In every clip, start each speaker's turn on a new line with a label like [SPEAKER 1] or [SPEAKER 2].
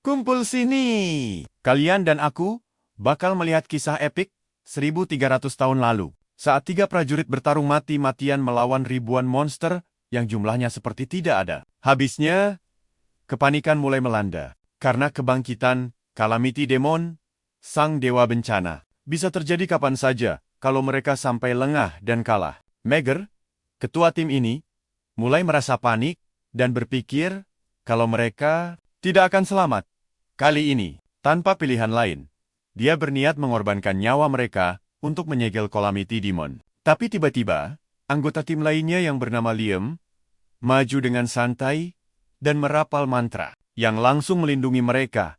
[SPEAKER 1] Kumpul sini! Kalian dan aku bakal melihat kisah epik 1300 tahun lalu. Saat 3 prajurit bertarung mati-matian melawan ribuan monster yang jumlahnya seperti tidak ada. Habisnya, kepanikan mulai melanda. Karena kebangkitan Calamity Demon, sang dewa bencana. Bisa terjadi kapan saja kalau mereka sampai lengah dan kalah. Meger, ketua tim ini, mulai merasa panik dan berpikir kalau mereka tidak akan selamat. Kali ini, tanpa pilihan lain, dia berniat mengorbankan nyawa mereka untuk menyegel Calamity Demon. Tapi tiba-tiba, anggota tim lainnya yang bernama Liam maju dengan santai dan merapal mantra yang langsung melindungi mereka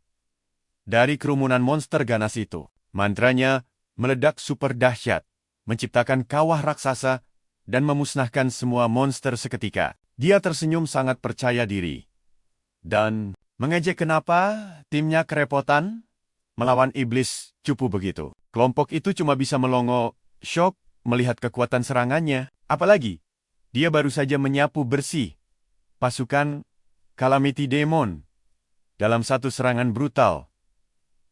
[SPEAKER 1] dari kerumunan monster ganas itu. Mantranya meledak super dahsyat, menciptakan kawah raksasa dan memusnahkan semua monster seketika. Dia tersenyum sangat percaya diri dan mengejek kenapa timnya kerepotan melawan iblis cupu begitu. Kelompok itu cuma bisa melongo, syok melihat kekuatan serangannya. Apalagi, dia baru saja menyapu bersih pasukan Calamity Demon dalam satu serangan brutal.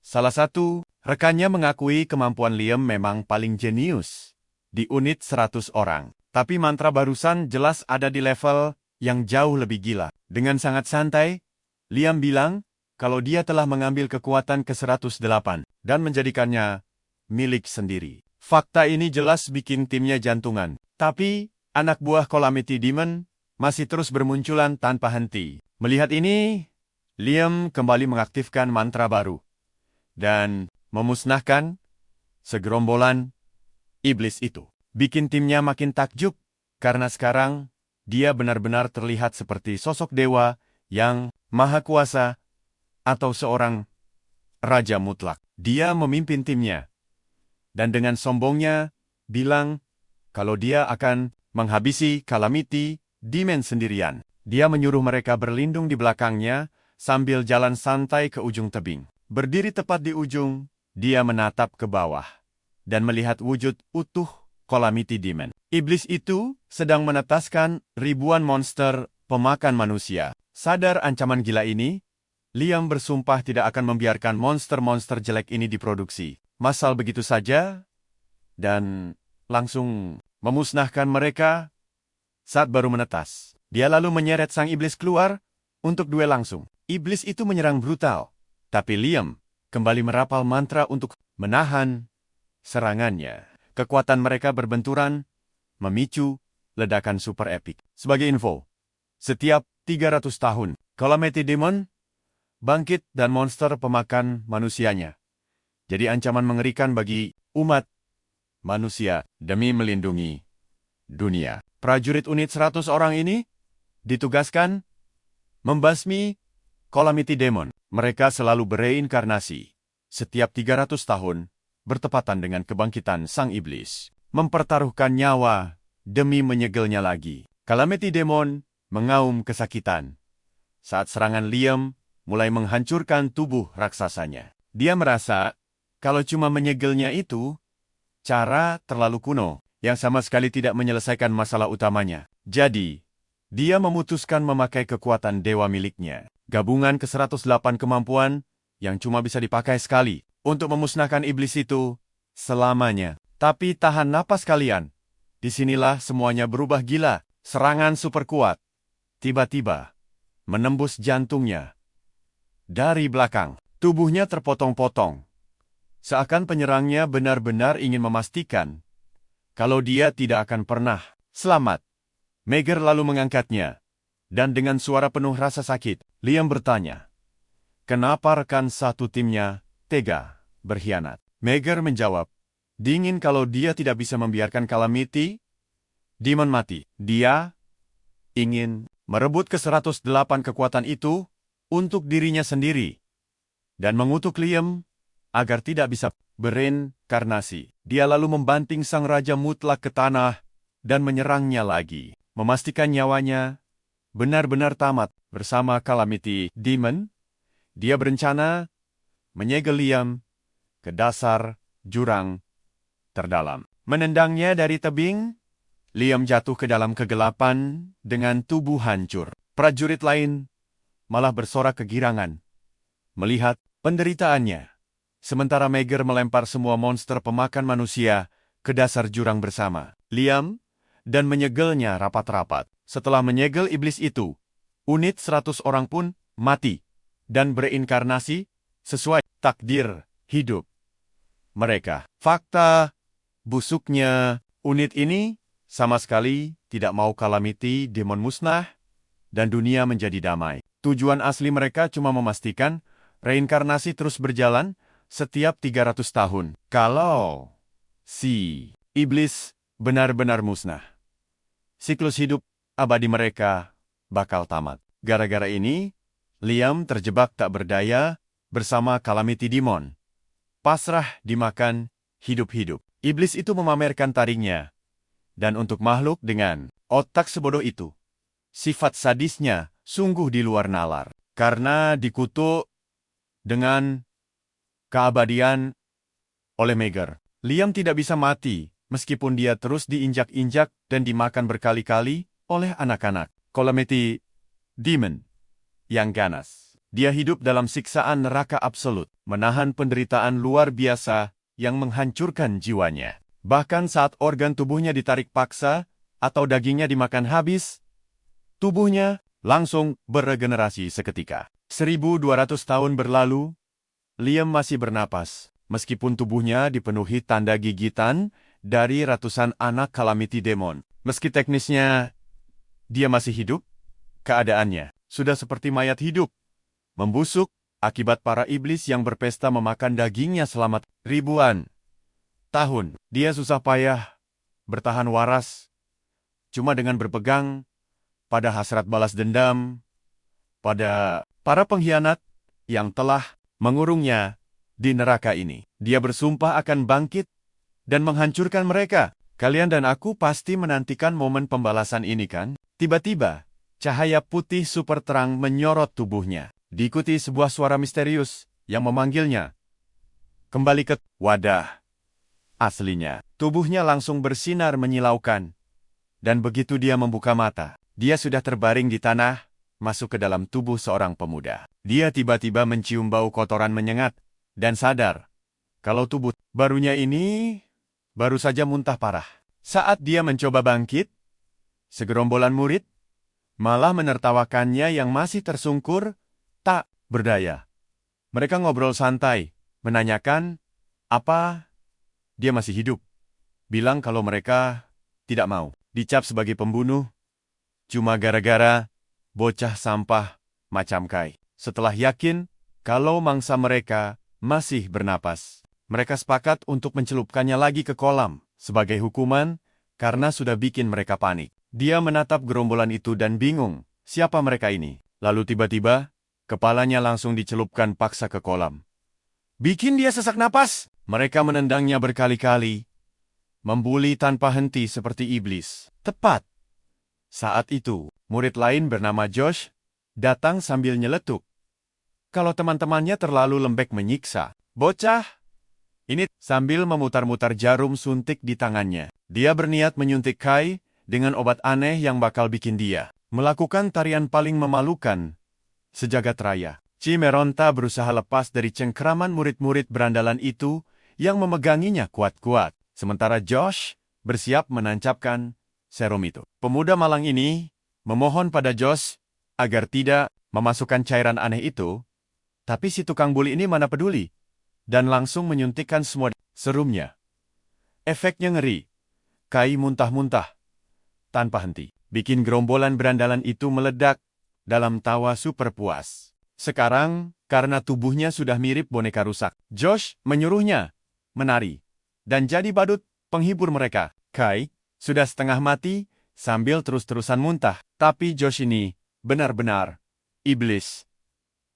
[SPEAKER 1] Salah satu rekannya mengakui kemampuan Liam memang paling jenius di unit 100 orang. Tapi mantra barusan jelas ada di level yang jauh lebih gila. Dengan sangat santai, Liam bilang kalau dia telah mengambil kekuatan ke-108 dan menjadikannya milik sendiri. Fakta ini jelas bikin timnya jantungan. Tapi, anak buah Calamity Demon masih terus bermunculan tanpa henti. Melihat ini, Liam kembali mengaktifkan mantra baru dan memusnahkan segerombolan iblis itu. Bikin timnya makin takjub karena sekarang dia benar-benar terlihat seperti sosok dewa yang maha kuasa atau seorang raja mutlak. Dia memimpin timnya dan dengan sombongnya bilang kalau dia akan menghabisi Calamity Demon sendirian. Dia menyuruh mereka berlindung di belakangnya sambil jalan santai ke ujung tebing. Berdiri tepat di ujung, dia menatap ke bawah dan melihat wujud utuh Calamity Demon. Iblis itu sedang menetaskan ribuan monster pemakan manusia. Sadar ancaman gila ini, Liam bersumpah tidak akan membiarkan monster-monster jelek ini diproduksi. Massal begitu saja, dan langsung memusnahkan mereka saat baru menetas. Dia lalu menyeret sang iblis keluar untuk duel langsung. Iblis itu menyerang brutal, tapi Liam kembali merapal mantra untuk menahan serangannya. Kekuatan mereka berbenturan, memicu ledakan super epik. Sebagai info, setiap 300 tahun, Calamity Demon bangkit dan monster pemakan manusianya. Jadi ancaman mengerikan bagi umat manusia demi melindungi dunia. Prajurit unit 100 orang ini ditugaskan membasmi Calamity Demon. Mereka selalu bereinkarnasi. Setiap 300 tahun, bertepatan dengan kebangkitan sang iblis, mempertaruhkan nyawa demi menyegelnya lagi. Calamity Demon mengaum kesakitan saat serangan Liam mulai menghancurkan tubuh raksasanya. Dia merasa kalau cuma menyegelnya itu cara terlalu kuno yang sama sekali tidak menyelesaikan masalah utamanya. Jadi, dia memutuskan memakai kekuatan dewa miliknya. Gabungan ke-108 kemampuan yang cuma bisa dipakai sekali untuk memusnahkan iblis itu selamanya. Tapi tahan napas kalian. Disinilah semuanya berubah gila. Serangan super kuat tiba-tiba menembus jantungnya dari belakang. Tubuhnya terpotong-potong. Seakan penyerangnya benar-benar ingin memastikan kalau dia tidak akan pernah selamat. Meger lalu mengangkatnya. Dan dengan suara penuh rasa sakit, Liam bertanya, kenapa rekan satu timnya tega berkhianat? Meger menjawab, dingin kalau dia tidak bisa membiarkan Calamity Demon mati. Dia ingin merebut ke-108 kekuatan itu untuk dirinya sendiri dan mengutuk Liam agar tidak bisa bereinkarnasi. Dia lalu membanting sang raja mutlak ke tanah dan menyerangnya lagi, memastikan nyawanya benar-benar tamat. Bersama Calamity Demon, dia berencana menyegel Liam ke dasar jurang terdalam. Menendangnya dari tebing, Liam jatuh ke dalam kegelapan dengan tubuh hancur. Prajurit lain malah bersorak kegirangan melihat penderitaannya. Sementara Meger melempar semua monster pemakan manusia ke dasar jurang bersama Liam dan menyegelnya rapat-rapat. Setelah menyegel iblis itu, unit 100 orang pun mati dan bereinkarnasi sesuai takdir hidup mereka. Fakta busuknya unit ini sama sekali tidak mau Calamity Demon musnah dan dunia menjadi damai. Tujuan asli mereka cuma memastikan reinkarnasi terus berjalan setiap 300 tahun. Kalau si iblis benar-benar musnah, siklus hidup abadi mereka bakal tamat. Gara-gara ini, Liam terjebak tak berdaya bersama Calamity Demon. Pasrah dimakan hidup-hidup. Iblis itu memamerkan taringnya. Dan untuk makhluk dengan otak sebodoh itu, sifat sadisnya sungguh di luar nalar. Karena dikutuk dengan keabadian oleh Meger. Liam tidak bisa mati, meskipun dia terus diinjak-injak dan dimakan berkali-kali oleh anak-anak Calamity Demon yang ganas. Dia hidup dalam siksaan neraka absolut, menahan penderitaan luar biasa yang menghancurkan jiwanya. Bahkan saat organ tubuhnya ditarik paksa atau dagingnya dimakan habis, tubuhnya langsung beregenerasi seketika. 1200 tahun berlalu, Liam masih bernapas, meskipun tubuhnya dipenuhi tanda gigitan dari ratusan anak Calamity Demon. Meski teknisnya dia masih hidup, keadaannya sudah seperti mayat hidup, membusuk akibat para iblis yang berpesta memakan dagingnya selama ribuan tahun. Dia susah payah bertahan waras, cuma dengan berpegang pada hasrat balas dendam pada para pengkhianat yang telah mengurungnya di neraka ini. Dia bersumpah akan bangkit dan menghancurkan mereka. Kalian dan aku pasti menantikan momen pembalasan ini kan? Tiba-tiba, cahaya putih super terang menyorot tubuhnya. Diikuti sebuah suara misterius yang memanggilnya kembali ke wadah aslinya. Tubuhnya langsung bersinar menyilaukan. Dan begitu dia membuka mata, dia sudah terbaring di tanah, masuk ke dalam tubuh seorang pemuda. Dia tiba-tiba mencium bau kotoran menyengat, dan sadar kalau tubuh barunya ini baru saja muntah parah. Saat dia mencoba bangkit, segerombolan murid malah menertawakannya yang masih tersungkur, tak berdaya. Mereka ngobrol santai, menanyakan apa dia masih hidup. Bilang kalau mereka tidak mau dicap sebagai pembunuh, cuma gara-gara bocah sampah macam Kai. Setelah yakin kalau mangsa mereka masih bernapas, mereka sepakat untuk mencelupkannya lagi ke kolam sebagai hukuman karena sudah bikin mereka panik. Dia menatap gerombolan itu dan bingung siapa mereka ini. Lalu tiba-tiba, kepalanya langsung dicelupkan paksa ke kolam. Bikin dia sesak napas. Mereka menendangnya berkali-kali, membuli tanpa henti seperti iblis. Tepat saat itu, murid lain bernama Josh datang sambil nyeletuk. Kalau teman-temannya terlalu lembek menyiksa, bocah ini sambil memutar-mutar jarum suntik di tangannya. Dia berniat menyuntik Kai dengan obat aneh yang bakal bikin dia melakukan tarian paling memalukan sejagat raya. Cimeronta berusaha lepas dari cengkeraman murid-murid berandalan itu yang memeganginya kuat-kuat. Sementara Josh bersiap menancapkan serum itu. Pemuda malang ini memohon pada Josh agar tidak memasukkan cairan aneh itu, tapi si tukang buli ini mana peduli, dan langsung menyuntikkan semua serumnya. Efeknya ngeri. Kai muntah-muntah tanpa henti, bikin gerombolan berandalan itu meledak dalam tawa super puas. Sekarang, karena tubuhnya sudah mirip boneka rusak, Josh menyuruhnya menari dan jadi badut penghibur mereka. Kai sudah setengah mati sambil terus-terusan muntah. Tapi Josh ini benar-benar iblis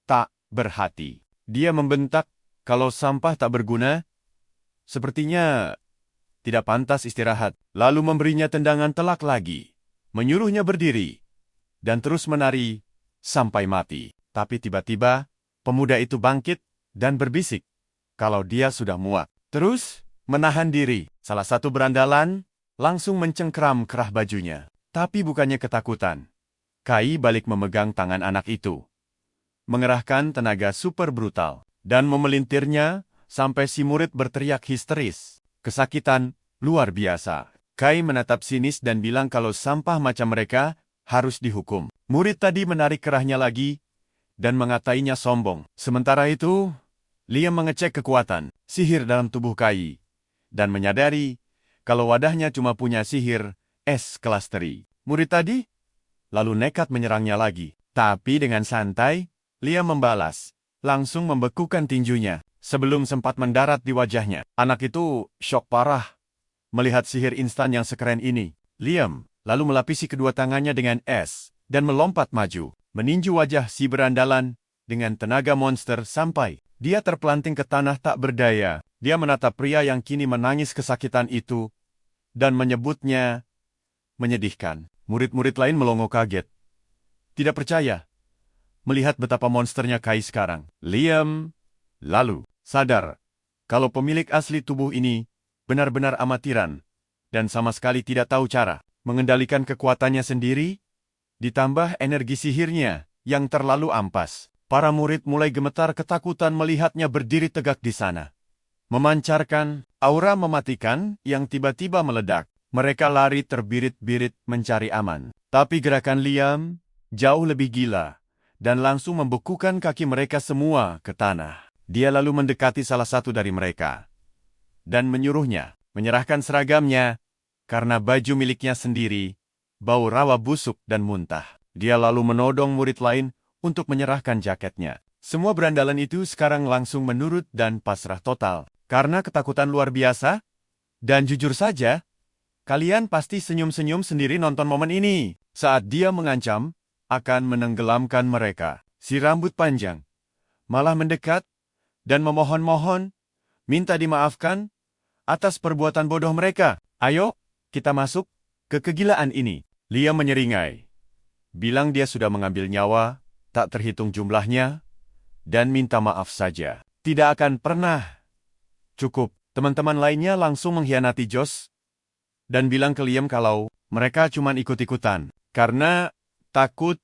[SPEAKER 1] tak berhati. Dia membentak kalau sampah tak berguna, sepertinya tidak pantas istirahat. Lalu memberinya tendangan telak lagi, menyuruhnya berdiri, dan terus menari sampai mati. Tapi tiba-tiba, pemuda itu bangkit dan berbisik kalau dia sudah muak. Terus, menahan diri. Salah satu berandalan langsung mencengkeram kerah bajunya. Tapi bukannya ketakutan. Kai balik memegang tangan anak itu. mengerahkan tenaga super brutal dan memelintirnya sampai si murid berteriak histeris. Kesakitan luar biasa. Kai menatap sinis dan bilang kalau sampah macam mereka harus dihukum. Murid tadi menarik kerahnya lagi dan mengatainya sombong. Sementara itu, Liam mengecek kekuatan sihir dalam tubuh Kai dan menyadari kalau wadahnya cuma punya sihir es kelas teri. Murid tadi lalu nekat menyerangnya lagi. Tapi dengan santai, Liam membalas, langsung membekukan tinjunya sebelum sempat mendarat di wajahnya. Anak itu syok parah melihat sihir instan yang sekeren ini. Liam lalu melapisi kedua tangannya dengan es dan melompat maju, meninju wajah si berandalan dengan tenaga monster sampai dia terpelanting ke tanah tak berdaya. Dia menatap pria yang kini menangis kesakitan itu dan menyebutnya menyedihkan. Murid-murid lain melongo kaget. Tidak percaya melihat betapa monsternya Kai sekarang. Liam lalu sadar kalau pemilik asli tubuh ini benar-benar amatiran dan sama sekali tidak tahu cara mengendalikan kekuatannya sendiri, ditambah energi sihirnya yang terlalu ampas. Para murid mulai gemetar ketakutan melihatnya berdiri tegak di sana, memancarkan aura mematikan yang tiba-tiba meledak. Mereka lari terbirit-birit mencari aman. Tapi gerakan Liam jauh lebih gila dan langsung membekukan kaki mereka semua ke tanah. Dia lalu mendekati salah satu dari mereka dan menyuruhnya menyerahkan seragamnya karena baju miliknya sendiri bau rawa busuk dan muntah. Dia lalu menodong murid lain untuk menyerahkan jaketnya. Semua berandalan itu sekarang langsung menurut dan pasrah total karena ketakutan luar biasa. Dan jujur saja, kalian pasti senyum-senyum sendiri nonton momen ini saat dia mengancam akan menenggelamkan mereka. Si rambut panjang malah mendekat dan memohon-mohon, minta dimaafkan atas perbuatan bodoh mereka. Ayo, kita masuk ke kegilaan ini. Liam menyeringai, bilang dia sudah mengambil nyawa, tak terhitung jumlahnya, dan minta maaf saja. Tidak akan pernah. Cukup. Teman-teman lainnya langsung mengkhianati Josh dan bilang ke Liam kalau mereka cuma ikut-ikutan karena takut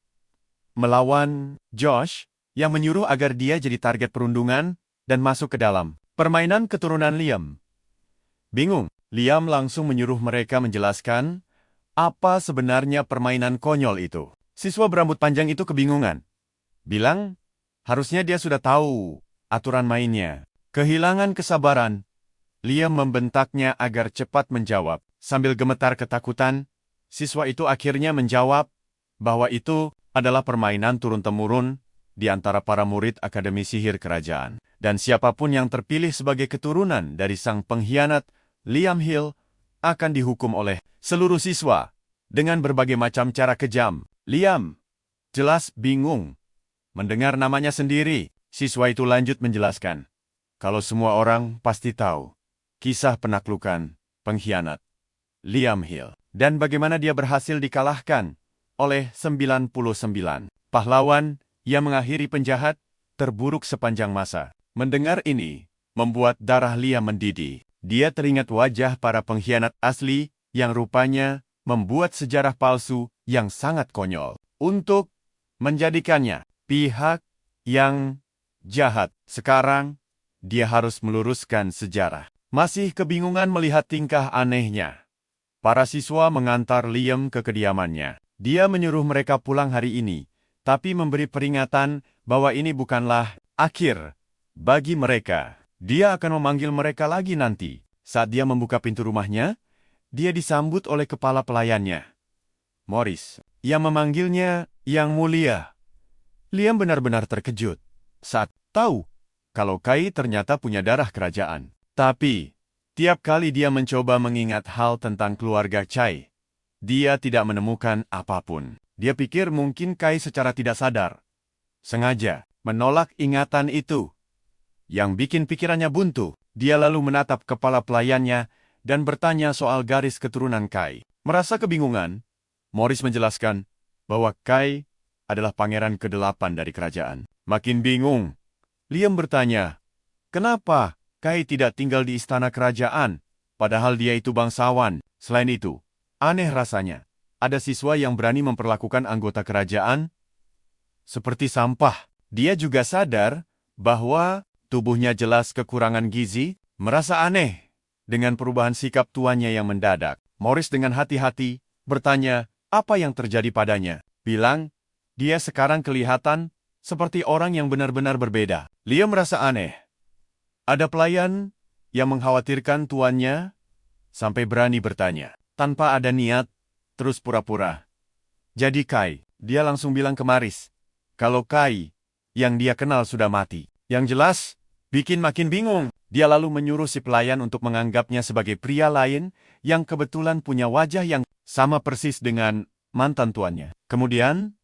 [SPEAKER 1] melawan Josh yang menyuruh agar dia jadi target perundungan dan masuk ke dalam permainan keturunan Liam. Bingung, Liam langsung menyuruh mereka menjelaskan apa sebenarnya permainan konyol itu. Siswa berambut panjang itu kebingungan. Bilang, harusnya dia sudah tahu aturan mainnya. Kehilangan kesabaran, Liam membentaknya agar cepat menjawab. Sambil gemetar ketakutan, siswa itu akhirnya menjawab bahwa itu adalah permainan turun-temurun di antara para murid Akademi Sihir Kerajaan. Dan siapapun yang terpilih sebagai keturunan dari sang pengkhianat, Liam Hill, akan dihukum oleh seluruh siswa dengan berbagai macam cara kejam. Liam jelas bingung mendengar namanya sendiri. Siswa itu lanjut menjelaskan kalau semua orang pasti tahu kisah penaklukan pengkhianat Liam Hill dan bagaimana dia berhasil dikalahkan oleh 99 pahlawan yang mengakhiri penjahat terburuk sepanjang masa. Mendengar ini membuat darah Liam mendidih. Dia teringat wajah para pengkhianat asli yang rupanya membuat sejarah palsu yang sangat konyol untuk menjadikannya pihak yang jahat. Sekarang dia harus meluruskan sejarah. Masih kebingungan melihat tingkah anehnya, para siswa mengantar Liam ke kediamannya. Dia menyuruh mereka pulang hari ini, tapi memberi peringatan bahwa ini bukanlah akhir bagi mereka. Dia akan memanggil mereka lagi nanti. Saat dia membuka pintu rumahnya, dia disambut oleh kepala pelayannya, Morris, yang memanggilnya Yang Mulia. Liam benar-benar terkejut saat tahu kalau Kai ternyata punya darah kerajaan. Tapi, tiap kali dia mencoba mengingat hal tentang keluarga Chai, dia tidak menemukan apapun. Dia pikir mungkin Kai secara tidak sadar sengaja menolak ingatan itu, yang bikin pikirannya buntu. Dia lalu menatap kepala pelayannya dan bertanya soal garis keturunan Kai. Merasa kebingungan, Morris menjelaskan bahwa Kai adalah pangeran ke-8 dari kerajaan. Makin bingung, Liam bertanya, kenapa Kai tidak tinggal di istana kerajaan, padahal dia itu bangsawan. Selain itu, aneh rasanya, ada siswa yang berani memperlakukan anggota kerajaan seperti sampah. Dia juga sadar bahwa tubuhnya jelas kekurangan gizi, merasa aneh dengan perubahan sikap tuannya yang mendadak. Morris dengan hati-hati bertanya apa yang terjadi padanya. Bilang, dia sekarang kelihatan seperti orang yang benar-benar berbeda. Liam merasa aneh. Ada pelayan yang mengkhawatirkan tuannya sampai berani bertanya. Tanpa ada niat, terus pura-pura. Jadi Kai, dia langsung bilang ke Morris, kalau Kai yang dia kenal sudah mati. Yang jelas, bikin makin bingung. Dia lalu menyuruh si pelayan untuk menganggapnya sebagai pria lain yang kebetulan punya wajah yang sama persis dengan mantan tuannya. Kemudian,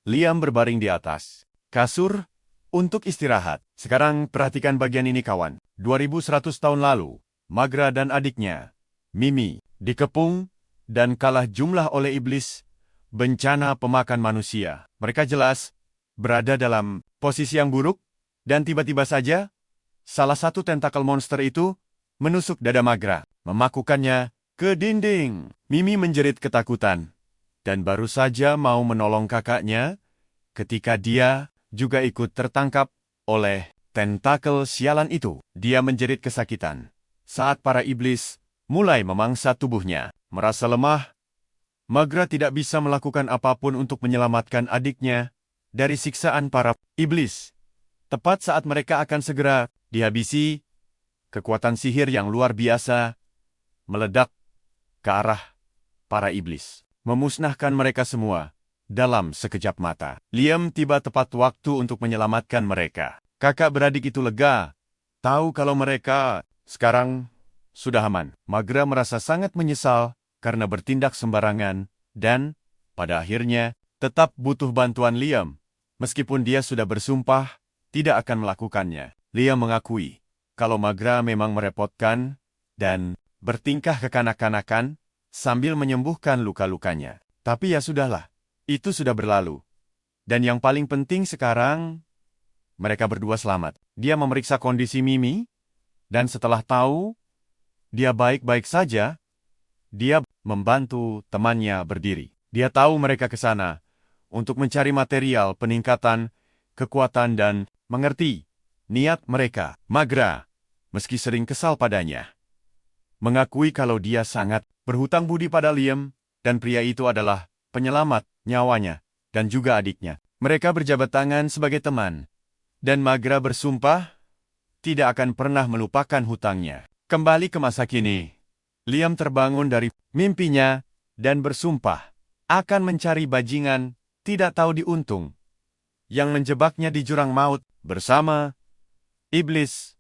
[SPEAKER 1] Liam berbaring di atas kasur untuk istirahat. Sekarang perhatikan bagian ini kawan. 2100 tahun lalu, Magra dan adiknya, Mimi, dikepung dan kalah jumlah oleh iblis, bencana pemakan manusia. Mereka jelas berada dalam posisi yang buruk, dan tiba-tiba saja, salah satu tentakel monster itu menusuk dada Magra, memakukannya ke dinding. Mimi menjerit ketakutan, dan baru saja mau menolong kakaknya, ketika dia juga ikut tertangkap oleh tentakel sialan itu. Dia menjerit kesakitan saat para iblis mulai memangsa tubuhnya. Merasa lemah, Magra tidak bisa melakukan apapun untuk menyelamatkan adiknya dari siksaan para iblis. Tepat saat mereka akan segera dihabisi, kekuatan sihir yang luar biasa meledak ke arah para iblis, memusnahkan mereka semua dalam sekejap mata. Liam tiba tepat waktu untuk menyelamatkan mereka. Kakak beradik itu lega, tahu kalau mereka sekarang sudah aman. Magra merasa sangat menyesal karena bertindak sembarangan dan, pada akhirnya, tetap butuh bantuan Liam. Meskipun dia sudah bersumpah tidak akan melakukannya. Liam mengakui kalau Magra memang merepotkan dan bertingkah kekanak-kanakan sambil menyembuhkan luka-lukanya. Tapi ya sudahlah, itu sudah berlalu. Dan yang paling penting sekarang, mereka berdua selamat. Dia memeriksa kondisi Mimi, dan setelah tahu dia baik-baik saja, dia membantu temannya berdiri. Dia tahu mereka ke sana untuk mencari material peningkatan kekuatan dan mengerti niat mereka. Magra, meski sering kesal padanya, mengakui kalau dia sangat berhutang budi pada Liam, dan pria itu adalah penyelamat nyawanya dan juga adiknya. Mereka berjabat tangan sebagai teman, dan Magra bersumpah tidak akan pernah melupakan hutangnya. Kembali ke masa kini, Liam terbangun dari mimpinya dan bersumpah akan mencari bajingan tidak tahu diuntung yang menjebaknya di jurang maut bersama iblis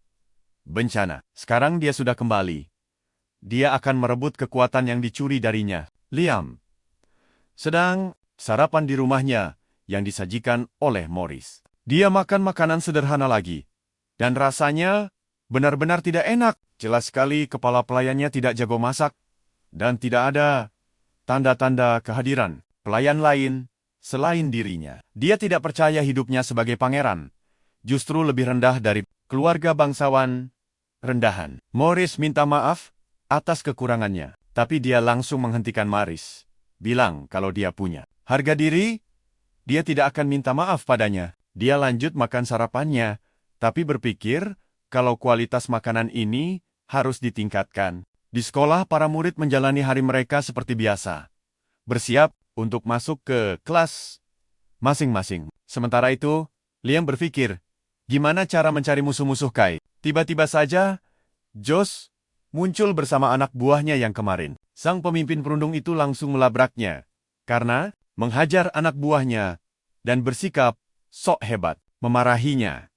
[SPEAKER 1] bencana. Sekarang dia sudah kembali. Dia akan merebut kekuatan yang dicuri darinya. Liam sedang sarapan di rumahnya yang disajikan oleh Morris. Dia makan makanan sederhana lagi, dan rasanya benar-benar tidak enak. Jelas sekali kepala pelayannya tidak jago masak, dan tidak ada tanda-tanda kehadiran pelayan lain selain dirinya. Dia tidak percaya hidupnya sebagai pangeran, justru lebih rendah dari keluarga bangsawan rendahan. Morris minta maaf atas kekurangannya, tapi dia langsung menghentikan Morris, bilang kalau dia punya harga diri, dia tidak akan minta maaf padanya. Dia lanjut makan sarapannya, tapi berpikir kalau kualitas makanan ini harus ditingkatkan. Di sekolah, para murid menjalani hari mereka seperti biasa, bersiap untuk masuk ke kelas masing-masing. Sementara itu, Liam berpikir, gimana cara mencari musuh-musuh Kai? Tiba-tiba saja, Josh muncul bersama anak buahnya yang kemarin. Sang pemimpin perundung itu langsung melabraknya, karena menghajar anak buahnya dan bersikap sok hebat, memarahinya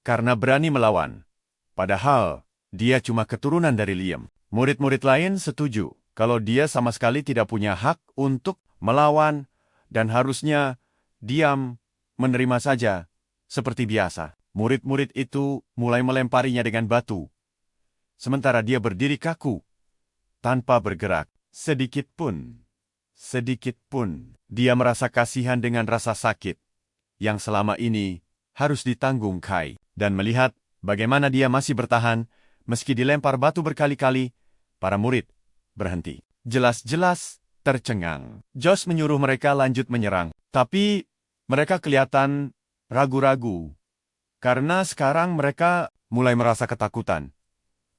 [SPEAKER 1] karena berani melawan. Padahal, dia cuma keturunan dari Liam. Murid-murid lain setuju kalau dia sama sekali tidak punya hak untuk melawan dan harusnya diam, menerima saja, seperti biasa. Murid-murid itu mulai melemparinya dengan batu, sementara dia berdiri kaku, tanpa bergerak, sedikit pun. Sedikit pun. Dia merasa kasihan dengan rasa sakit, yang selama ini harus ditanggung Kai, dan melihat bagaimana dia masih bertahan, meski dilempar batu berkali-kali, para murid berhenti. Jelas-jelas tercengang. Josh menyuruh mereka lanjut menyerang, tapi mereka kelihatan ragu-ragu Karena sekarang mereka mulai merasa ketakutan.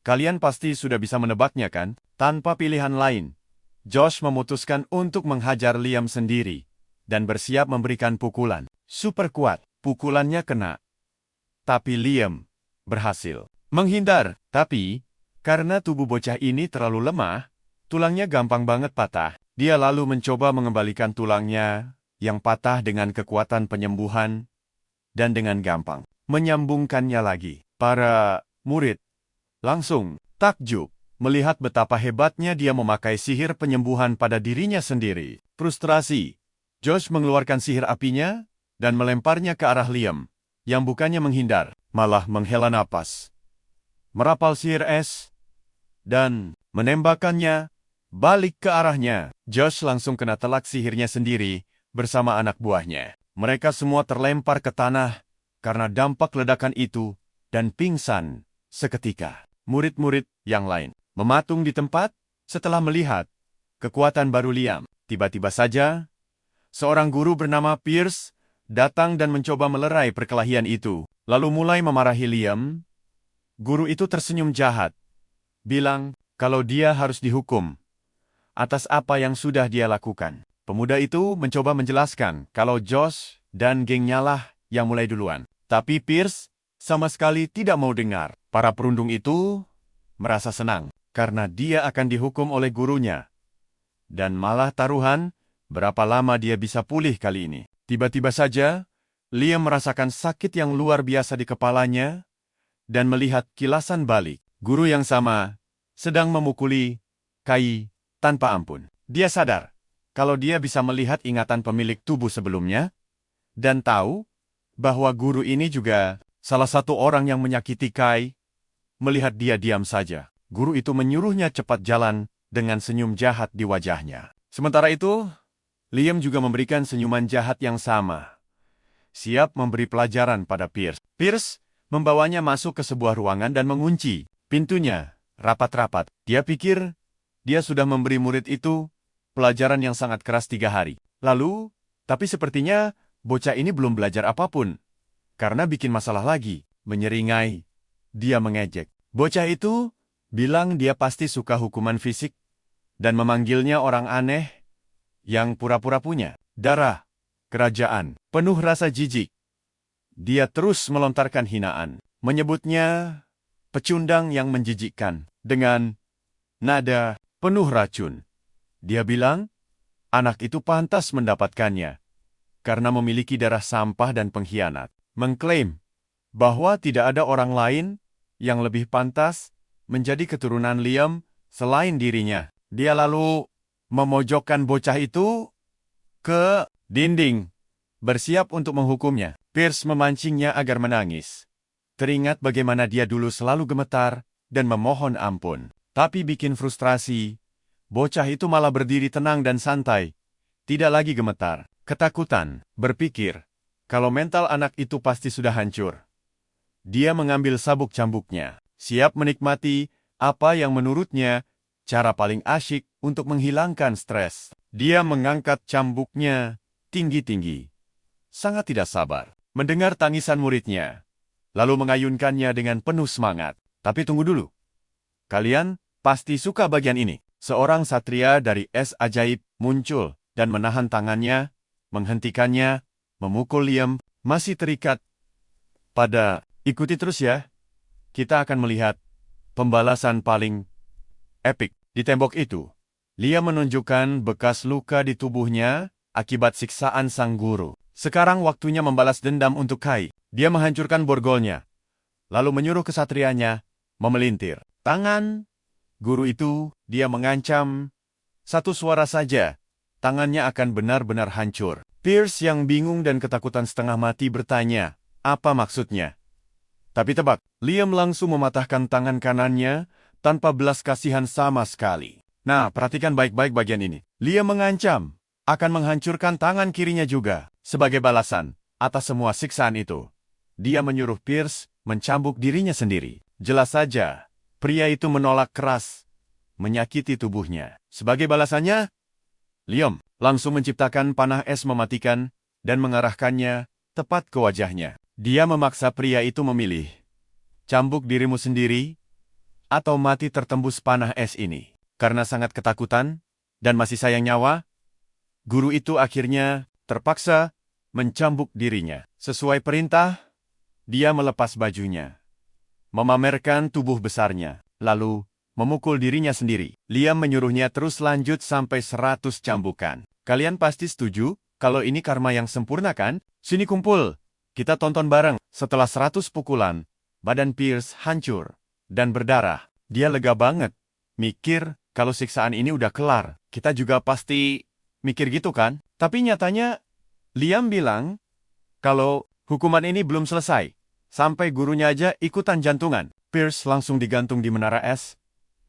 [SPEAKER 1] Kalian pasti sudah bisa menebaknya kan? Tanpa pilihan lain, Josh memutuskan untuk menghajar Liam sendiri dan bersiap memberikan pukulan. Super kuat, pukulannya kena. Tapi Liam berhasil menghindar. Tapi, karena tubuh bocah ini terlalu lemah, tulangnya gampang banget patah. Dia lalu mencoba mengembalikan tulangnya yang patah dengan kekuatan penyembuhan dan dengan gampang menyambungkannya lagi. Para murid langsung takjub melihat betapa hebatnya dia memakai sihir penyembuhan pada dirinya sendiri. Frustrasi, Josh mengeluarkan sihir apinya dan melemparnya ke arah Liam, yang bukannya menghindar, malah menghela napas. Merapal sihir es dan menembakkannya balik ke arahnya. Josh langsung kena telak sihirnya sendiri bersama anak buahnya. Mereka semua terlempar ke tanah karena dampak ledakan itu dan pingsan seketika. Murid-murid yang lain mematung di tempat setelah melihat kekuatan baru Liam. Tiba-tiba saja, seorang guru bernama Pierce datang dan mencoba melerai perkelahian itu, lalu mulai memarahi Liam. Guru itu tersenyum jahat, bilang kalau dia harus dihukum atas apa yang sudah dia lakukan. Pemuda itu mencoba menjelaskan kalau Josh dan gengnya lah yang mulai duluan. Tapi Pierce sama sekali tidak mau dengar. Para perundung itu merasa senang karena dia akan dihukum oleh gurunya. Dan malah taruhan berapa lama dia bisa pulih kali ini. Tiba-tiba saja, Liam merasakan sakit yang luar biasa di kepalanya dan melihat kilasan balik. Guru yang sama sedang memukuli Kai tanpa ampun. Dia sadar kalau dia bisa melihat ingatan pemilik tubuh sebelumnya dan tahu bahwa guru ini juga salah satu orang yang menyakiti Kai. Melihat dia diam saja, guru itu menyuruhnya cepat jalan dengan senyum jahat di wajahnya. Sementara itu, Liam juga memberikan senyuman jahat yang sama, siap memberi pelajaran pada Pierce. Pierce membawanya masuk ke sebuah ruangan dan mengunci pintunya rapat-rapat. Dia pikir dia sudah memberi murid itu pelajaran yang sangat keras 3 hari. Lalu, tapi sepertinya bocah ini belum belajar apapun. Karena bikin masalah lagi, menyeringai. Dia mengejek. Bocah itu bilang dia pasti suka hukuman fisik dan memanggilnya orang aneh yang pura-pura punya darah kerajaan. Penuh rasa jijik, dia terus melontarkan hinaan, menyebutnya pecundang yang menjijikkan dengan nada penuh racun. Dia bilang anak itu pantas mendapatkannya karena memiliki darah sampah dan pengkhianat. Mengklaim bahwa tidak ada orang lain yang lebih pantas menjadi keturunan Liam selain dirinya. Dia lalu memojokkan bocah itu ke dinding, bersiap untuk menghukumnya. Pierce memancingnya agar menangis. Teringat bagaimana dia dulu selalu gemetar dan memohon ampun. Tapi bikin frustrasi, bocah itu malah berdiri tenang dan santai. Tidak lagi gemetar. Ketakutan, berpikir, kalau mental anak itu pasti sudah hancur. Dia mengambil sabuk cambuknya, siap menikmati apa yang menurutnya cara paling asyik untuk menghilangkan stres. Dia mengangkat cambuknya tinggi-tinggi. Sangat tidak sabar mendengar tangisan muridnya, lalu mengayunkannya dengan penuh semangat. Tapi tunggu dulu. Kalian pasti suka bagian ini. Seorang satria dari es ajaib muncul dan menahan tangannya, menghentikannya, memukul Liam, masih terikat pada, ikuti terus ya. Kita akan melihat pembalasan paling epik. Di tembok itu, Liam menunjukkan bekas luka di tubuhnya akibat siksaan sang guru. Sekarang waktunya membalas dendam untuk Kai. Dia menghancurkan borgolnya, lalu menyuruh kesatrianya memelintir tangan guru itu. Dia mengancam, satu suara saja, tangannya akan benar-benar hancur. Pierce yang bingung dan ketakutan setengah mati bertanya, apa maksudnya? Tapi tebak, Liam langsung mematahkan tangan kanannya tanpa belas kasihan sama sekali. Nah, perhatikan baik-baik bagian ini. Liam mengancam akan menghancurkan tangan kirinya juga. Sebagai balasan atas semua siksaan itu, dia menyuruh Pierce mencambuk dirinya sendiri. Jelas saja, pria itu menolak keras, menyakiti tubuhnya. Sebagai balasannya, Liam langsung menciptakan panah es mematikan dan mengarahkannya tepat ke wajahnya. Dia memaksa pria itu memilih, cambuk dirimu sendiri, atau mati tertembus panah es ini. Karena sangat ketakutan, dan masih sayang nyawa, guru itu akhirnya terpaksa mencambuk dirinya. Sesuai perintah, dia melepas bajunya, memamerkan tubuh besarnya, lalu memukul dirinya sendiri. Liam menyuruhnya terus lanjut sampai 100 cambukan. Kalian pasti setuju kalau ini karma yang sempurna kan? Sini kumpul, kita tonton bareng. Setelah 100 pukulan, badan Pierce hancur dan berdarah. Dia lega banget, mikir kalau siksaan ini udah kelar. Kita juga pasti mikir gitu kan? Tapi nyatanya, Liam bilang kalau hukuman ini belum selesai. Sampai gurunya aja ikutan jantungan. Pierce langsung digantung di menara es,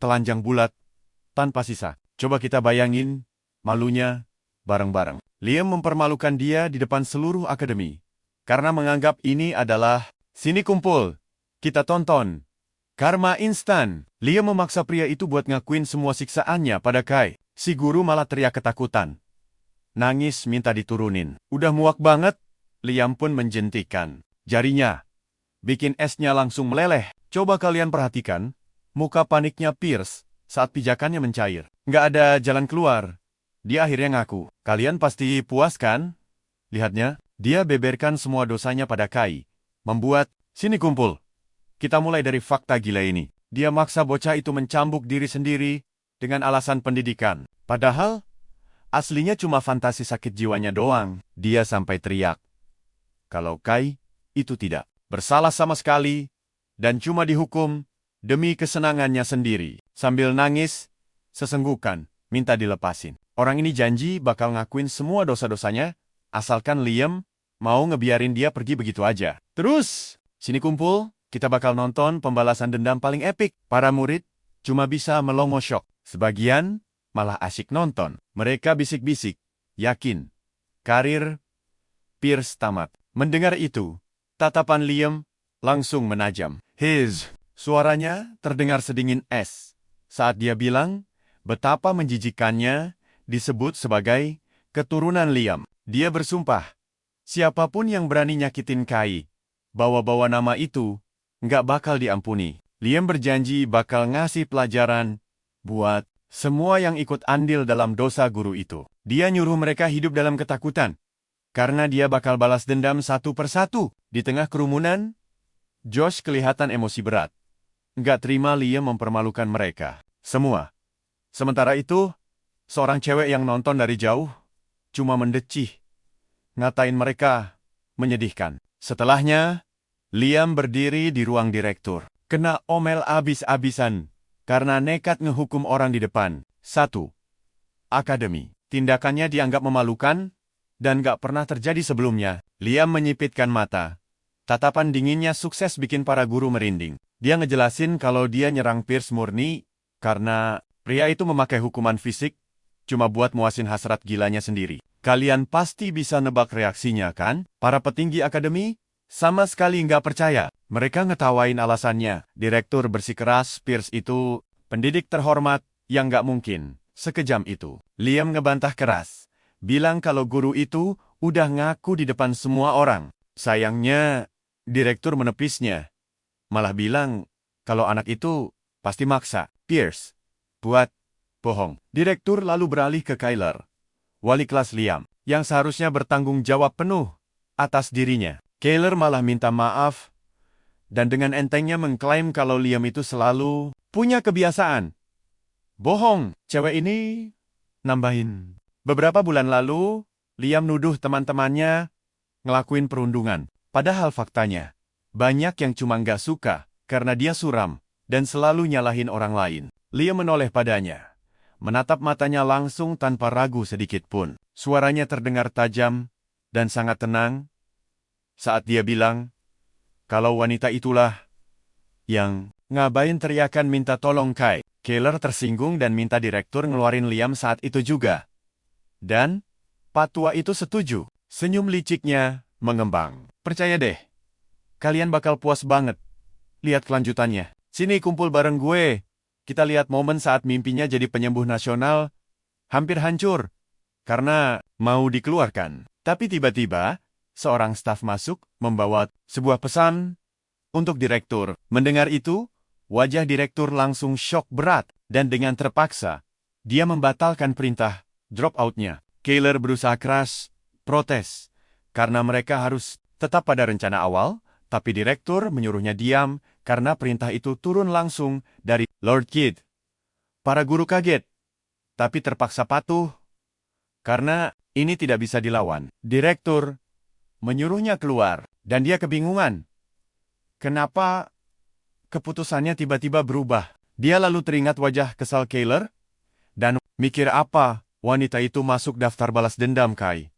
[SPEAKER 1] telanjang bulat, tanpa sisa. Coba kita bayangin malunya bareng-bareng. Liam mempermalukan dia di depan seluruh akademi. Karena menganggap ini adalah, sini kumpul, kita tonton. Karma instan. Liam memaksa pria itu buat ngakuin semua siksaannya pada Kai. Si guru malah teriak ketakutan. Nangis minta diturunin. Udah muak banget, Liam pun menjentikan jarinya. Bikin esnya langsung meleleh. Coba kalian perhatikan, muka paniknya Pierce saat pijakannya mencair. Nggak ada jalan keluar. Dia akhirnya ngaku. Kalian pasti puas kan? Lihatnya, dia beberkan semua dosanya pada Kai. Membuat, sini kumpul. Kita mulai dari fakta gila ini. Dia maksa bocah itu mencambuk diri sendiri dengan alasan pendidikan. Padahal, aslinya cuma fantasi sakit jiwanya doang. Dia sampai teriak. Kalau Kai, itu tidak bersalah sama sekali, dan cuma dihukum demi kesenangannya sendiri. Sambil nangis, sesenggukan, minta dilepasin. Orang ini janji bakal ngakuin semua dosa-dosanya, asalkan Liam mau ngebiarin dia pergi begitu aja. Terus, sini kumpul, kita bakal nonton pembalasan dendam paling epik. Para murid cuma bisa melongo syok. Sebagian malah asyik nonton. Mereka bisik-bisik, yakin karir Pierce tamat. Mendengar itu, tatapan Liam langsung menajam. Suaranya terdengar sedingin es saat dia bilang betapa menjijikannya disebut sebagai keturunan Liam. Dia bersumpah, siapapun yang berani nyakitin Kai, bawa-bawa nama itu, nggak bakal diampuni. Liam berjanji bakal ngasih pelajaran buat semua yang ikut andil dalam dosa guru itu. Dia nyuruh mereka hidup dalam ketakutan, karena dia bakal balas dendam satu persatu. Di tengah kerumunan, Josh kelihatan emosi berat. Nggak terima Liam mempermalukan mereka semua. Sementara itu, seorang cewek yang nonton dari jauh cuma mendecih, ngatain mereka menyedihkan. Setelahnya, Liam berdiri di ruang direktur. Kena omel abis-abisan karena nekat ngehukum orang di depan. 1. Akademi. Tindakannya dianggap memalukan dan gak pernah terjadi sebelumnya. Liam menyipitkan mata. Tatapan dinginnya sukses bikin para guru merinding. Dia ngejelasin kalau dia nyerang Pierce murni karena pria itu memakai hukuman fisik cuma buat muasin hasrat gilanya sendiri. Kalian pasti bisa nebak reaksinya kan? Para petinggi akademi sama sekali nggak percaya. Mereka ngetawain alasannya. Direktur bersikeras Pierce itu pendidik terhormat yang nggak mungkin sekejam itu. Liam ngebantah keras. Bilang kalau guru itu udah ngaku di depan semua orang. Sayangnya, direktur menepisnya. Malah bilang kalau anak itu pasti maksa Pierce buat bohong. Direktur lalu beralih ke Kyler, wali kelas Liam, yang seharusnya bertanggung jawab penuh atas dirinya. Kyler malah minta maaf, dan dengan entengnya mengklaim kalau Liam itu selalu punya kebiasaan bohong. Cewek ini nambahin. Beberapa bulan lalu, Liam nuduh teman-temannya ngelakuin perundungan. Padahal faktanya, banyak yang cuma nggak suka karena dia suram dan selalu nyalahin orang lain. Liam menoleh padanya, menatap matanya langsung tanpa ragu sedikit pun. Suaranya terdengar tajam dan sangat tenang saat dia bilang, kalau wanita itulah yang ngabain teriakan minta tolong Kai. Kyler tersinggung dan minta direktur ngeluarin Liam saat itu juga. Dan Pak Tua itu setuju. Senyum liciknya mengembang. Percaya deh, kalian bakal puas banget lihat kelanjutannya. Sini kumpul bareng gue. Kita lihat momen saat mimpinya jadi penyembuh nasional hampir hancur karena mau dikeluarkan. Tapi tiba-tiba, seorang staf masuk, membawa sebuah pesan untuk direktur. Mendengar itu, wajah direktur langsung syok berat, dan dengan terpaksa, dia membatalkan perintah drop out-nya. Keeler berusaha keras, protes, karena mereka harus tetap pada rencana awal, tapi direktur menyuruhnya diam karena perintah itu turun langsung dari Lord Kidd. Para guru kaget, tapi terpaksa patuh, karena ini tidak bisa dilawan. Direktur menyuruhnya keluar, dan dia kebingungan. Kenapa keputusannya tiba-tiba berubah? Dia lalu teringat wajah kesal Keeler, dan mikir apa wanita itu masuk daftar balas dendam Kai.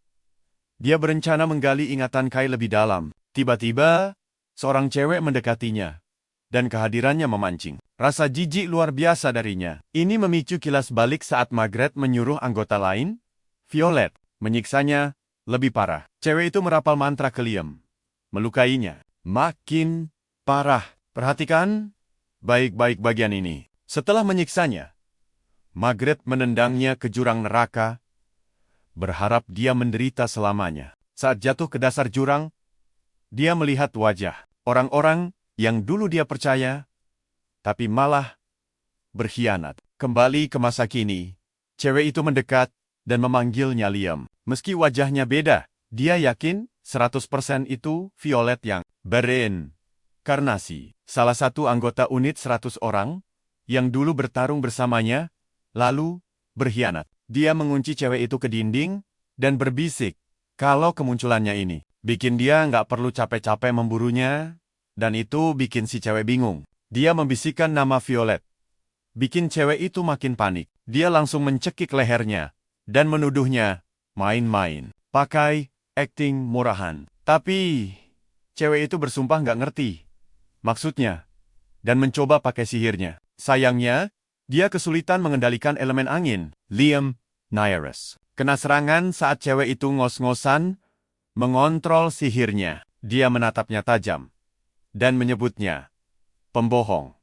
[SPEAKER 1] Dia berencana menggali ingatan Kai lebih dalam. Tiba-tiba, seorang cewek mendekatinya, dan kehadirannya memancing rasa jijik luar biasa darinya. Ini memicu kilas balik saat Margaret menyuruh anggota lain, Violet, menyiksanya lebih parah. Cewek itu merapal mantra ke Liam, melukainya. Makin parah. Perhatikan baik-baik bagian ini. Setelah menyiksanya, Margaret menendangnya ke jurang neraka, berharap dia menderita selamanya. Saat jatuh ke dasar jurang, dia melihat wajah orang-orang yang dulu dia percaya, tapi malah berkhianat. Kembali ke masa kini, cewek itu mendekat dan memanggilnya Liam. Meski wajahnya beda, dia yakin 100% itu Violet yang bereinkarnasi. Salah satu anggota unit 100 orang yang dulu bertarung bersamanya, lalu berkhianat. Dia mengunci cewek itu ke dinding dan berbisik kalau kemunculannya ini bikin dia nggak perlu capek-capek memburunya, dan itu bikin si cewek bingung. Dia membisikkan nama Violet, bikin cewek itu makin panik. Dia langsung mencekik lehernya dan menuduhnya main-main, pakai akting murahan. Tapi cewek itu bersumpah nggak ngerti maksudnya dan mencoba pakai sihirnya. Sayangnya, dia kesulitan mengendalikan elemen angin. Liam Nairus kena serangan saat cewek itu ngos-ngosan mengontrol sihirnya. Dia menatapnya tajam dan menyebutnya pembohong.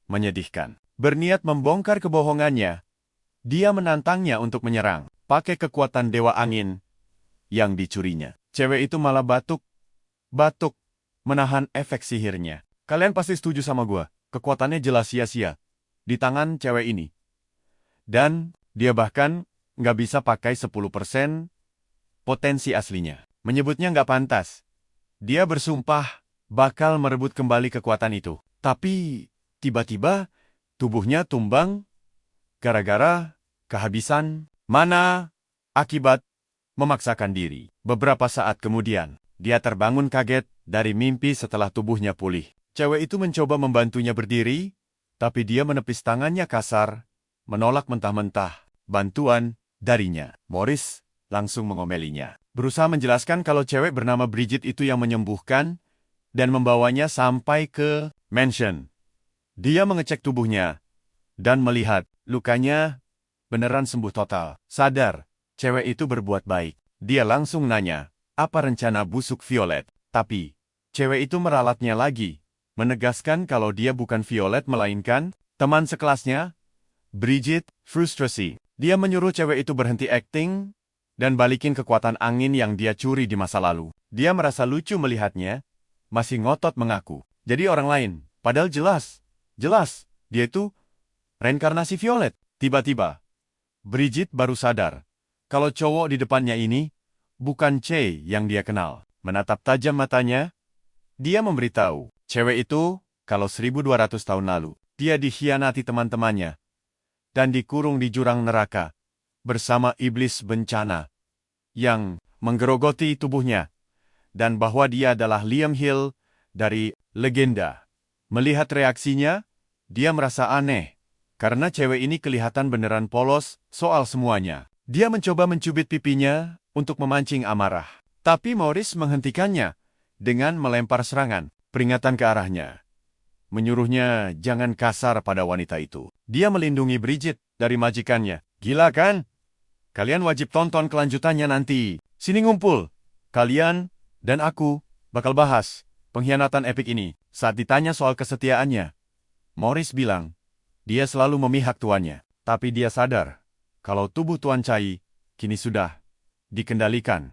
[SPEAKER 1] Menyedihkan. Berniat membongkar kebohongannya, dia menantangnya untuk menyerang, pakai kekuatan Dewa Angin yang dicurinya. Cewek itu malah batuk, menahan efek sihirnya. Kalian pasti setuju sama gua, kekuatannya jelas sia-sia di tangan cewek ini. Dan dia bahkan nggak bisa pakai 10% potensi aslinya. Menyebutnya nggak pantas. Dia bersumpah bakal merebut kembali kekuatan itu. Tapi tiba-tiba tubuhnya tumbang gara-gara kehabisan mana akibat memaksakan diri. Beberapa saat kemudian, dia terbangun kaget dari mimpi setelah tubuhnya pulih. Cewek itu mencoba membantunya berdiri, tapi dia menepis tangannya kasar, menolak mentah-mentah bantuan darinya. Morris langsung mengomelinya, berusaha menjelaskan kalau cewek bernama Bridget itu yang menyembuhkan dan membawanya sampai ke mansion. Dia mengecek tubuhnya dan melihat lukanya beneran sembuh total. Sadar, cewek itu berbuat baik. Dia langsung nanya, apa rencana busuk Violet? Tapi, cewek itu meralatnya lagi, menegaskan kalau dia bukan Violet melainkan teman sekelasnya, Bridget. Frustrasi. Dia menyuruh cewek itu berhenti akting dan balikin kekuatan angin yang dia curi di masa lalu. Dia merasa lucu melihatnya, masih ngotot mengaku. Jadi orang lain, padahal jelas, dia itu reinkarnasi Violet. Tiba-tiba, Bridget baru sadar kalau cowok di depannya ini bukan C yang dia kenal. Menatap tajam matanya, dia memberitahu cewek itu kalau 1200 tahun lalu dia dikhianati teman-temannya dan dikurung di jurang neraka bersama iblis bencana yang menggerogoti tubuhnya, dan bahwa dia adalah Liam Hill dari legenda. Melihat reaksinya, dia merasa aneh, karena cewek ini kelihatan beneran polos soal semuanya. Dia mencoba mencubit pipinya untuk memancing amarah. Tapi Morris menghentikannya dengan melempar serangan, peringatan ke arahnya. Menyuruhnya jangan kasar pada wanita itu. Dia melindungi Bridget dari majikannya. Gila kan? Kalian wajib tonton kelanjutannya nanti. Sini ngumpul. Kalian dan aku bakal bahas pengkhianatan epik ini. Saat ditanya soal kesetiaannya, Morris bilang, dia selalu memihak tuannya. Tapi dia sadar kalau tubuh Tuan Chai kini sudah dikendalikan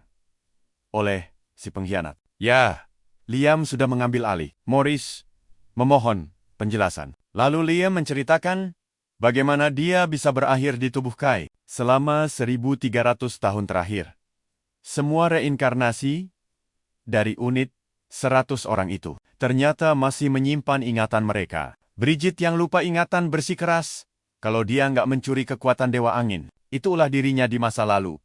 [SPEAKER 1] oleh si pengkhianat. Ya, Liam sudah mengambil alih. Morris memohon penjelasan. Lalu Liam menceritakan bagaimana dia bisa berakhir di tubuh Kai selama 1.300 tahun terakhir. Semua reinkarnasi dari unit 100 orang itu ternyata masih menyimpan ingatan mereka. Bridget yang lupa ingatan bersikeras kalau dia nggak mencuri kekuatan Dewa Angin. Itulah dirinya di masa lalu.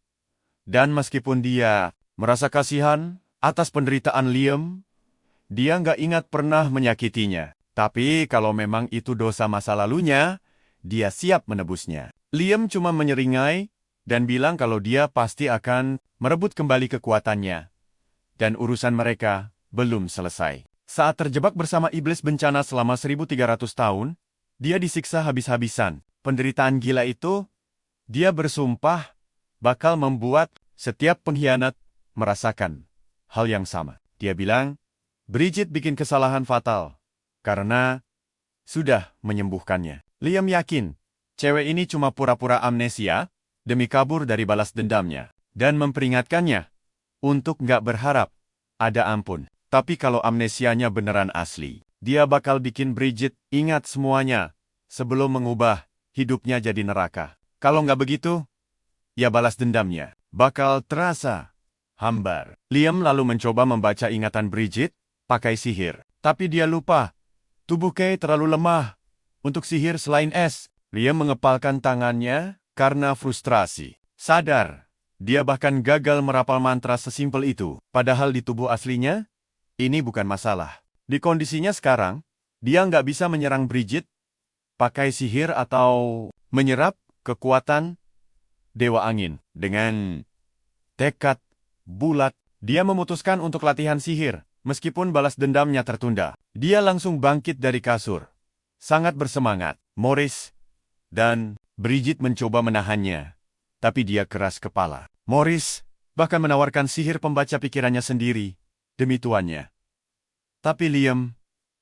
[SPEAKER 1] Dan meskipun dia merasa kasihan atas penderitaan Liam, dia nggak ingat pernah menyakitinya. Tapi kalau memang itu dosa masa lalunya, dia siap menebusnya. Liam cuma menyeringai dan bilang kalau dia pasti akan merebut kembali kekuatannya. Dan urusan mereka belum selesai. Saat terjebak bersama iblis bencana selama 1.300 tahun, dia disiksa habis-habisan. Penderitaan gila itu, dia bersumpah bakal membuat setiap pengkhianat merasakan hal yang sama. Dia bilang, Bridget bikin kesalahan fatal karena sudah menyembuhkannya. Liam yakin cewek ini cuma pura-pura amnesia demi kabur dari balas dendamnya dan memperingatkannya untuk nggak berharap ada ampun. Tapi kalau amnesianya beneran asli, dia bakal bikin Bridget ingat semuanya sebelum mengubah hidupnya jadi neraka. Kalau nggak begitu, ya balas dendamnya bakal terasa hambar. Liam lalu mencoba membaca ingatan Bridget pakai sihir. Tapi dia lupa, tubuh Kay terlalu lemah untuk sihir selain es. Liam mengepalkan tangannya karena frustrasi. Sadar, dia bahkan gagal merapal mantra sesimpel itu. Padahal di tubuh aslinya, ini bukan masalah. Di kondisinya sekarang, dia nggak bisa menyerang Bridget pakai sihir atau menyerap kekuatan Dewa Angin. Dengan tekad bulat, dia memutuskan untuk latihan sihir. Meskipun balas dendamnya tertunda, dia langsung bangkit dari kasur. Sangat bersemangat. Morris dan Bridget mencoba menahannya, tapi dia keras kepala. Morris bahkan menawarkan sihir pembaca pikirannya sendiri demi tuannya. Tapi Liam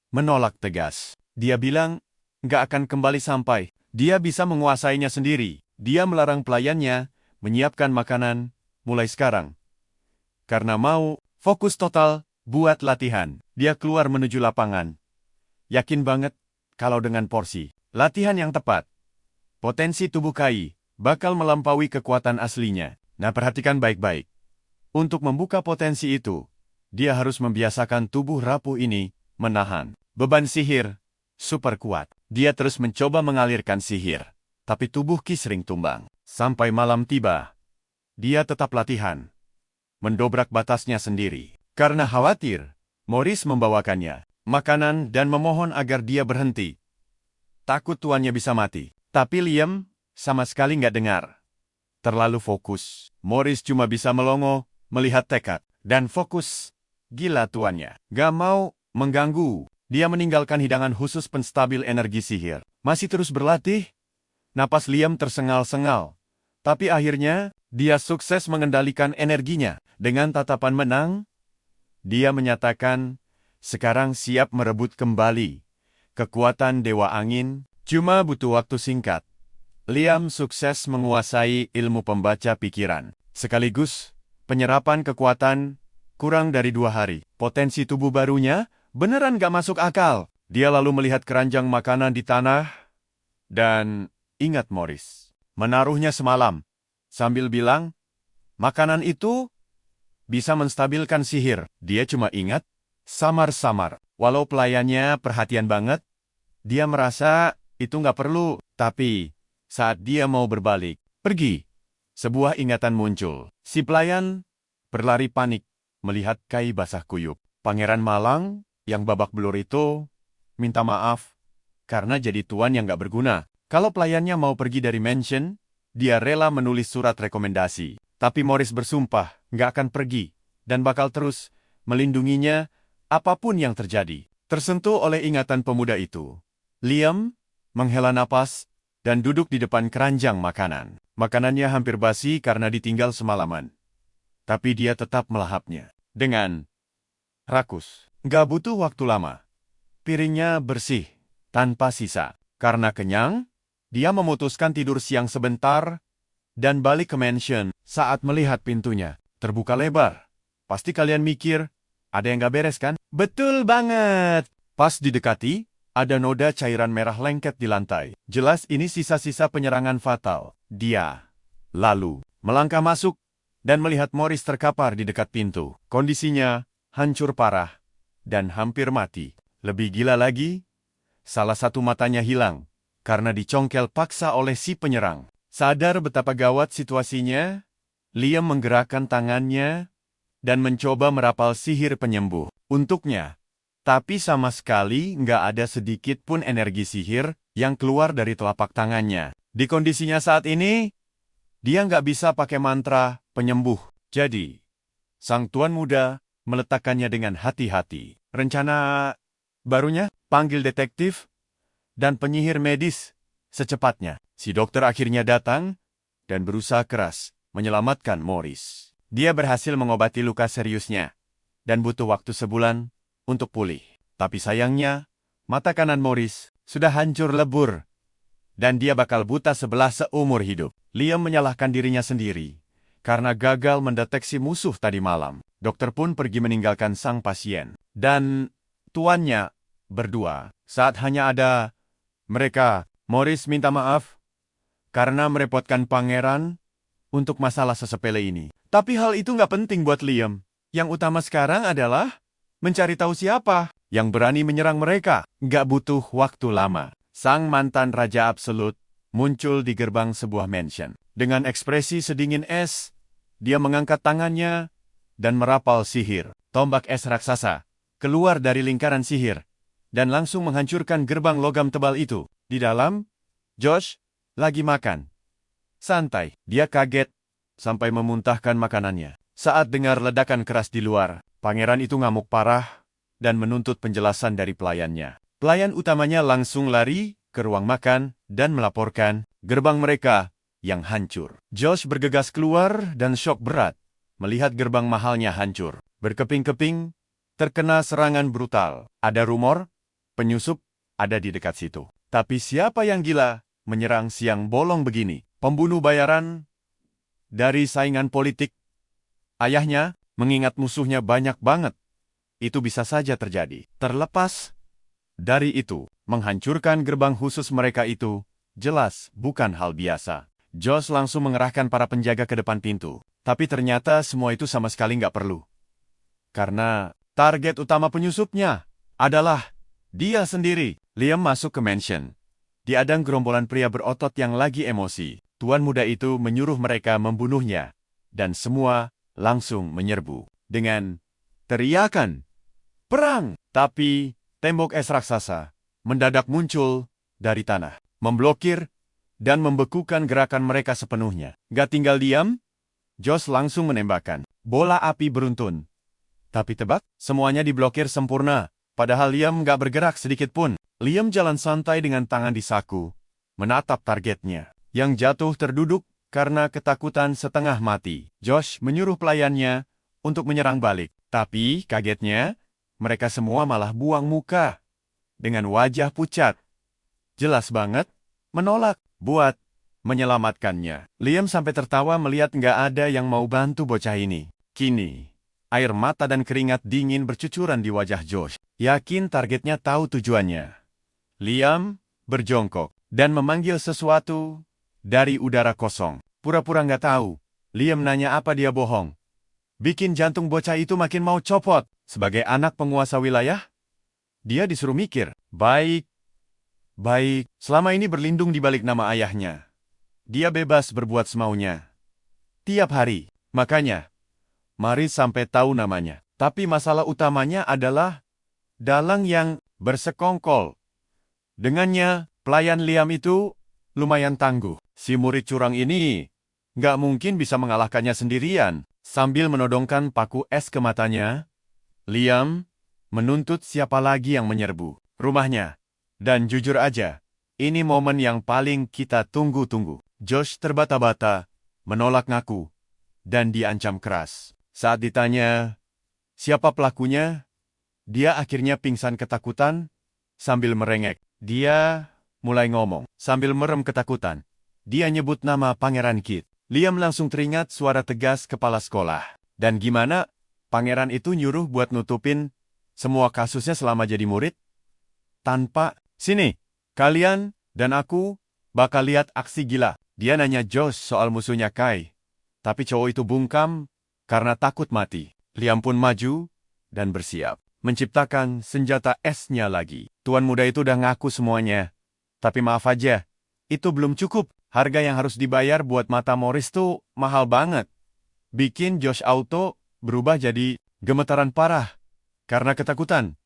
[SPEAKER 1] menolak tegas. Dia bilang nggak akan kembali sampai dia bisa menguasainya sendiri. Dia melarang pelayannya menyiapkan makanan mulai sekarang. Karena mau fokus total buat latihan. Dia keluar menuju lapangan. Yakin banget kalau dengan porsi latihan yang tepat, potensi tubuh Kai bakal melampaui kekuatan aslinya. Nah, perhatikan baik-baik. Untuk membuka potensi itu, dia harus membiasakan tubuh rapuh ini menahan beban sihir super kuat. Dia terus mencoba mengalirkan sihir. Tapi tubuh Ki sering tumbang. Sampai malam tiba, dia tetap latihan. Mendobrak batasnya sendiri. Karena khawatir, Morris membawakannya makanan dan memohon agar dia berhenti. Takut tuannya bisa mati. Tapi Liam sama sekali nggak dengar. Terlalu fokus. Morris cuma bisa melongo, melihat tekad, dan fokus. Gila tuannya. Gak mau mengganggu. Dia meninggalkan hidangan khusus penstabil energi sihir. Masih terus berlatih. Napas Liam tersengal-sengal. Tapi akhirnya, dia sukses mengendalikan energinya. Dengan tatapan menang, dia menyatakan, sekarang siap merebut kembali kekuatan Dewa Angin. Cuma butuh waktu singkat. Liam sukses menguasai ilmu pembaca pikiran. Sekaligus, penyerapan kekuatan kurang dari 2 hari. Potensi tubuh barunya beneran gak masuk akal. Dia lalu melihat keranjang makanan di tanah dan ingat Morris menaruhnya semalam, sambil bilang, makanan itu bisa menstabilkan sihir. Dia cuma ingat, samar-samar. Walau pelayannya perhatian banget, dia merasa itu nggak perlu. Tapi, saat dia mau berbalik, pergi, sebuah ingatan muncul. Si pelayan berlari panik, melihat Kai basah kuyup. Pangeran Malang, yang babak belur itu, minta maaf, karena jadi tuan yang nggak berguna. Kalau pelayannya mau pergi dari mansion, dia rela menulis surat rekomendasi. Tapi Morris bersumpah nggak akan pergi dan bakal terus melindunginya apapun yang terjadi. Tersentuh oleh ingatan pemuda itu, Liam menghela napas dan duduk di depan keranjang makanan. Makanannya hampir basi karena ditinggal semalaman. Tapi dia tetap melahapnya dengan rakus. Nggak butuh waktu lama. Piringnya bersih, tanpa sisa. Karena kenyang, dia memutuskan tidur siang sebentar dan balik ke mansion. Saat melihat pintunya terbuka lebar, Pasti kalian mikir, ada yang gak beres kan? Betul banget! Pas didekati, ada noda cairan merah lengket di lantai. Jelas ini sisa-sisa penyerangan fatal. Dia lalu melangkah masuk dan melihat Morris terkapar di dekat pintu. Kondisinya hancur parah dan hampir mati. Lebih gila lagi, salah satu matanya hilang karena dicongkel paksa oleh si penyerang. Sadar betapa gawat situasinya, Liam menggerakkan tangannya dan mencoba merapal sihir penyembuh untuknya. Tapi sama sekali nggak ada sedikit pun energi sihir yang keluar dari telapak tangannya. Di kondisinya saat ini, dia nggak bisa pakai mantra penyembuh. Jadi, sang tuan muda meletakkannya dengan hati-hati. Rencana barunya, panggil detektif dan penyihir medis secepatnya. Si dokter akhirnya datang dan berusaha keras menyelamatkan Morris. Dia berhasil mengobati luka seriusnya dan butuh waktu sebulan untuk pulih. Tapi sayangnya, mata kanan Morris sudah hancur lebur dan dia bakal buta sebelah seumur hidup. Liam menyalahkan dirinya sendiri karena gagal mendeteksi musuh tadi malam. Dokter pun pergi meninggalkan sang pasien. Dan tuannya berdua, saat hanya ada mereka, Morris minta maaf karena merepotkan pangeran untuk masalah sesepele ini. Tapi hal itu nggak penting buat Liam. Yang utama sekarang adalah mencari tahu siapa yang berani menyerang mereka. Nggak butuh waktu lama. Sang mantan Raja Absolut muncul di gerbang sebuah mansion. Dengan ekspresi sedingin es, dia mengangkat tangannya dan merapal sihir. Tombak es raksasa keluar dari lingkaran sihir dan langsung menghancurkan gerbang logam tebal itu. Di dalam, Josh lagi makan. Santai, dia kaget sampai memuntahkan makanannya. Saat dengar ledakan keras di luar, pangeran itu ngamuk parah dan menuntut penjelasan dari pelayannya. Pelayan utamanya langsung lari ke ruang makan dan melaporkan gerbang mereka yang hancur. Josh bergegas keluar dan syok berat melihat gerbang mahalnya hancur. Berkeping-keping, terkena serangan brutal. Ada rumor, penyusup ada di dekat situ. Tapi siapa yang gila menyerang siang bolong begini? Pembunuh bayaran dari saingan politik. Ayahnya mengingat musuhnya banyak banget. Itu bisa saja terjadi. Terlepas dari itu, menghancurkan gerbang khusus mereka itu jelas bukan hal biasa. Josh langsung mengerahkan para penjaga ke depan pintu. Tapi ternyata semua itu sama sekali nggak perlu. Karena target utama penyusupnya adalah dia sendiri. Liam masuk ke mansion. Diadang gerombolan pria berotot yang lagi emosi. Tuan muda itu menyuruh mereka membunuhnya. Dan semua langsung menyerbu. Dengan teriakan, "Perang!" Tapi tembok es raksasa mendadak muncul dari tanah. Memblokir dan membekukan gerakan mereka sepenuhnya. Gak tinggal diam, Josh langsung menembakkan bola api beruntun. Tapi tebak, semuanya diblokir sempurna. Padahal Liam gak bergerak sedikit pun. Liam jalan santai dengan tangan di saku, menatap targetnya, yang jatuh terduduk karena ketakutan setengah mati. Josh menyuruh pelayannya untuk menyerang balik. Tapi kagetnya, mereka semua malah buang muka. Dengan wajah pucat. Jelas banget, menolak buat menyelamatkannya. Liam sampai tertawa melihat nggak ada yang mau bantu bocah ini. Kini, air mata dan keringat dingin bercucuran di wajah Josh. Yakin targetnya tahu tujuannya. Liam berjongkok dan memanggil sesuatu dari udara kosong. Pura-pura nggak tahu. Liam nanya apa dia bohong. Bikin jantung bocah itu makin mau copot. Sebagai anak penguasa wilayah, dia disuruh mikir. Baik. Selama ini berlindung di balik nama ayahnya. Dia bebas berbuat semaunya. Tiap hari. Makanya, mari sampai tahu namanya. Tapi masalah utamanya adalah dalang yang bersekongkol. Dengannya, pelayan Liam itu lumayan tangguh. Si murid curang ini nggak mungkin bisa mengalahkannya sendirian. Sambil menodongkan paku es ke matanya, Liam menuntut siapa lagi yang menyerbu rumahnya. Dan jujur aja, ini momen yang paling kita tunggu-tunggu. Josh terbata-bata, menolak ngaku, dan diancam keras. Saat ditanya siapa pelakunya, dia akhirnya pingsan ketakutan sambil merengek. Dia mulai ngomong sambil merem ketakutan. Dia nyebut nama Pangeran Kit. Liam langsung teringat suara tegas kepala sekolah. Dan gimana? Pangeran itu nyuruh buat nutupin semua kasusnya selama jadi murid. Sini, kalian dan aku bakal lihat aksi gila. Dia nanya Josh soal musuhnya Kai. Tapi cowok itu bungkam karena takut mati. Liam pun maju dan bersiap menciptakan senjata esnya lagi. Tuan muda itu udah ngaku semuanya. Tapi maaf aja, itu belum cukup. Harga yang harus dibayar buat mata Morris tuh mahal banget. Bikin Josh Auto berubah jadi gemetaran parah karena ketakutan.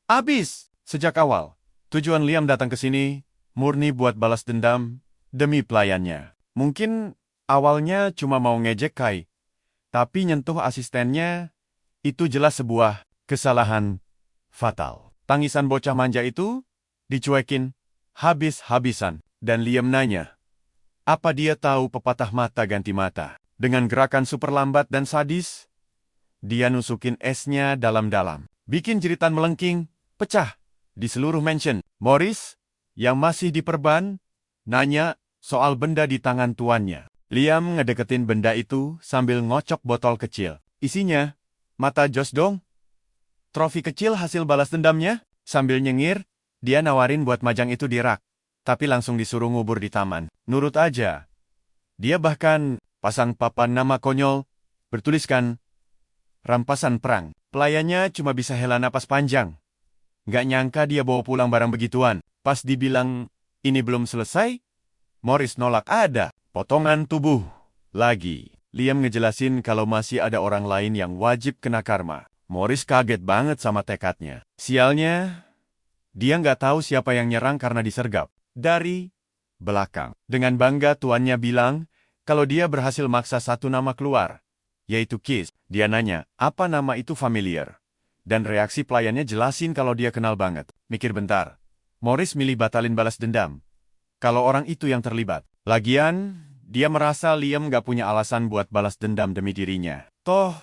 [SPEAKER 1] Abis! Sejak awal, tujuan Liam datang ke sini murni buat balas dendam demi pelayannya. Mungkin awalnya cuma mau ngejek Kai, tapi nyentuh asistennya itu jelas sebuah kesalahan fatal. Tangisan bocah manja itu dicuekin habis-habisan, dan Liam nanya, apa dia tahu pepatah mata ganti mata? Dengan gerakan super lambat dan sadis, dia nusukin esnya dalam-dalam, bikin jeritan melengking, pecah di seluruh mansion. Morris, yang masih diperban, nanya soal benda di tangan tuannya. Liam ngedeketin benda itu sambil ngocok botol kecil. Isinya, mata Josh dong. Trofi kecil hasil balas dendamnya. Sambil nyengir, dia nawarin buat majang itu di rak. Tapi langsung disuruh ngubur di taman. Nurut aja. Dia bahkan pasang papan nama konyol, bertuliskan, rampasan perang. Pelayannya cuma bisa hela napas panjang. Nggak nyangka dia bawa pulang barang begituan. Pas dibilang, ini belum selesai, Morris nolak ada. Potongan tubuh. Lagi. Liam ngejelasin kalau masih ada orang lain yang wajib kena karma. Morris kaget banget sama tekadnya. Sialnya, dia nggak tahu siapa yang nyerang karena disergap. Dari belakang. Dengan bangga tuannya bilang, kalau dia berhasil maksa satu nama keluar, yaitu Kiss. Dia nanya, apa nama itu familiar? Dan reaksi pelayannya jelasin kalau dia kenal banget. Mikir bentar. Morris milih batalin balas dendam. Kalau orang itu yang terlibat. Lagian, dia merasa Liam nggak punya alasan buat balas dendam demi dirinya. Toh,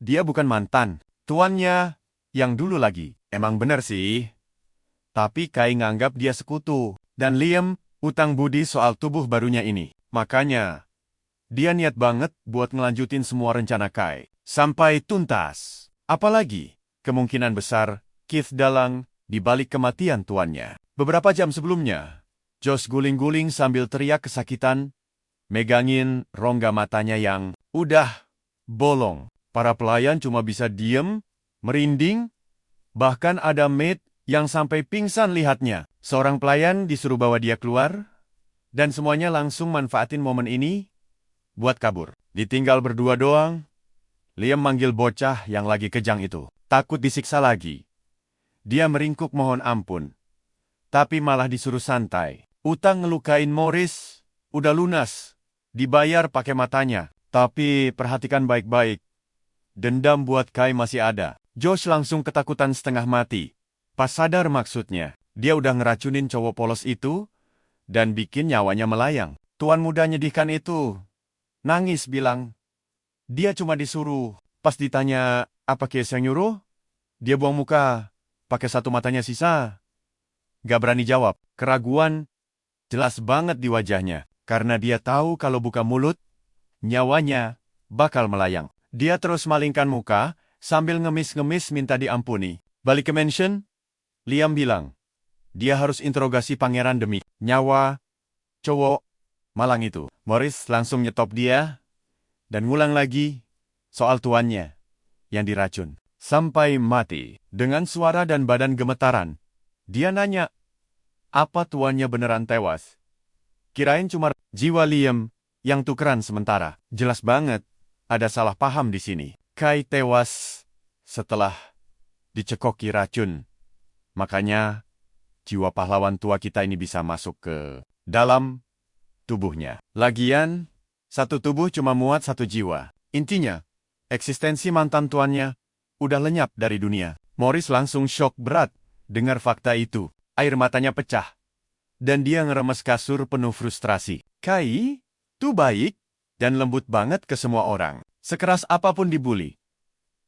[SPEAKER 1] dia bukan mantan. Tuannya, yang dulu lagi. Emang bener sih. Tapi Kai nganggap dia sekutu. Dan Liam, utang budi soal tubuh barunya ini. Makanya, dia niat banget buat ngelanjutin semua rencana Kai. Sampai tuntas. Apalagi, kemungkinan besar, Keith dalang di balik kematian tuannya. Beberapa jam sebelumnya, Josh guling-guling sambil teriak kesakitan, megangin rongga matanya yang udah bolong. Para pelayan cuma bisa diem, merinding, bahkan ada maid yang sampai pingsan lihatnya. Seorang pelayan disuruh bawa dia keluar, dan semuanya langsung manfaatin momen ini buat kabur. Ditinggal berdua doang, Liam manggil bocah yang lagi kejang itu. Takut disiksa lagi. Dia meringkuk mohon ampun, tapi malah disuruh santai. Utang ngelukain Morris udah lunas, dibayar pakai matanya. Tapi perhatikan baik-baik. Dendam buat Kai masih ada. Josh langsung ketakutan setengah mati. Pas sadar maksudnya, dia udah ngeracunin cowok polos itu dan bikin nyawanya melayang. Tuan muda nyedihkan itu nangis bilang, dia cuma disuruh. Pas ditanya apa Kiss yang nyuruh, dia buang muka, pakai satu matanya sisa. Gak berani jawab. Keraguan jelas banget di wajahnya, karena dia tahu kalau buka mulut, nyawanya bakal melayang. Dia terus malingkan muka, sambil ngemis-ngemis minta diampuni. Balik ke mansion, Liam bilang, dia harus interogasi pangeran demi nyawa cowok malang itu. Morris langsung nyetop dia, dan ngulang lagi soal tuannya yang diracun. Sampai mati. Dengan suara dan badan gemetaran, dia nanya, apa tuannya beneran tewas? Kirain cuma jiwa Liam yang tukeran sementara. Jelas banget, ada salah paham di sini. Kai tewas setelah dicekoki racun. Makanya, jiwa pahlawan tua kita ini bisa masuk ke dalam tubuhnya. Lagian, satu tubuh cuma muat satu jiwa. Intinya, eksistensi mantan tuannya udah lenyap dari dunia. Morris langsung shock berat dengar fakta itu. Air matanya pecah. Dan dia ngeremes kasur penuh frustrasi. Kai tuh baik dan lembut banget ke semua orang. Sekeras apapun dibully,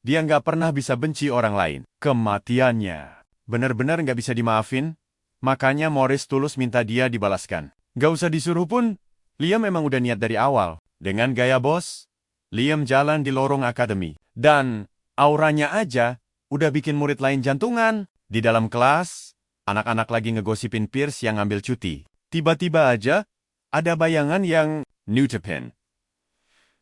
[SPEAKER 1] dia nggak pernah bisa benci orang lain. Kematiannya benar-benar nggak bisa dimaafin, makanya Morris tulus minta dia dibalaskan. Nggak usah disuruh pun, Liam memang udah niat dari awal. Dengan gaya bos, Liam jalan di lorong akademi. Dan Auranya aja udah bikin murid lain jantungan. Di dalam kelas, anak-anak lagi ngegosipin Pierce yang ngambil cuti. Tiba-tiba aja ada bayangan yang new to pin.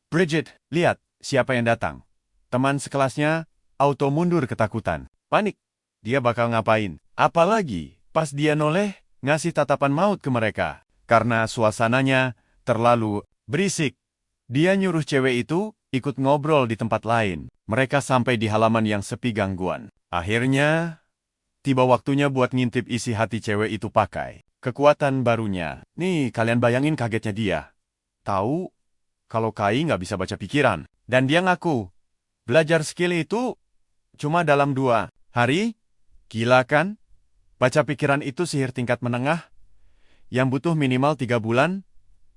[SPEAKER 1] Bridget, lihat siapa yang datang. Teman sekelasnya auto mundur ketakutan. Panik. Dia bakal ngapain? Apalagi pas dia noleh ngasih tatapan maut ke mereka. Karena suasananya terlalu berisik. Dia nyuruh cewek itu ikut ngobrol di tempat lain. Mereka sampai di halaman yang sepi gangguan. Akhirnya, tiba waktunya buat ngintip isi hati cewek itu pakai kekuatan barunya. Nih, kalian bayangin kagetnya dia. Tahu kalau Kai nggak bisa baca pikiran. Dan dia ngaku, belajar skill itu cuma dalam 2 hari. Gila kan? Baca pikiran itu sihir tingkat menengah yang butuh minimal 3 bulan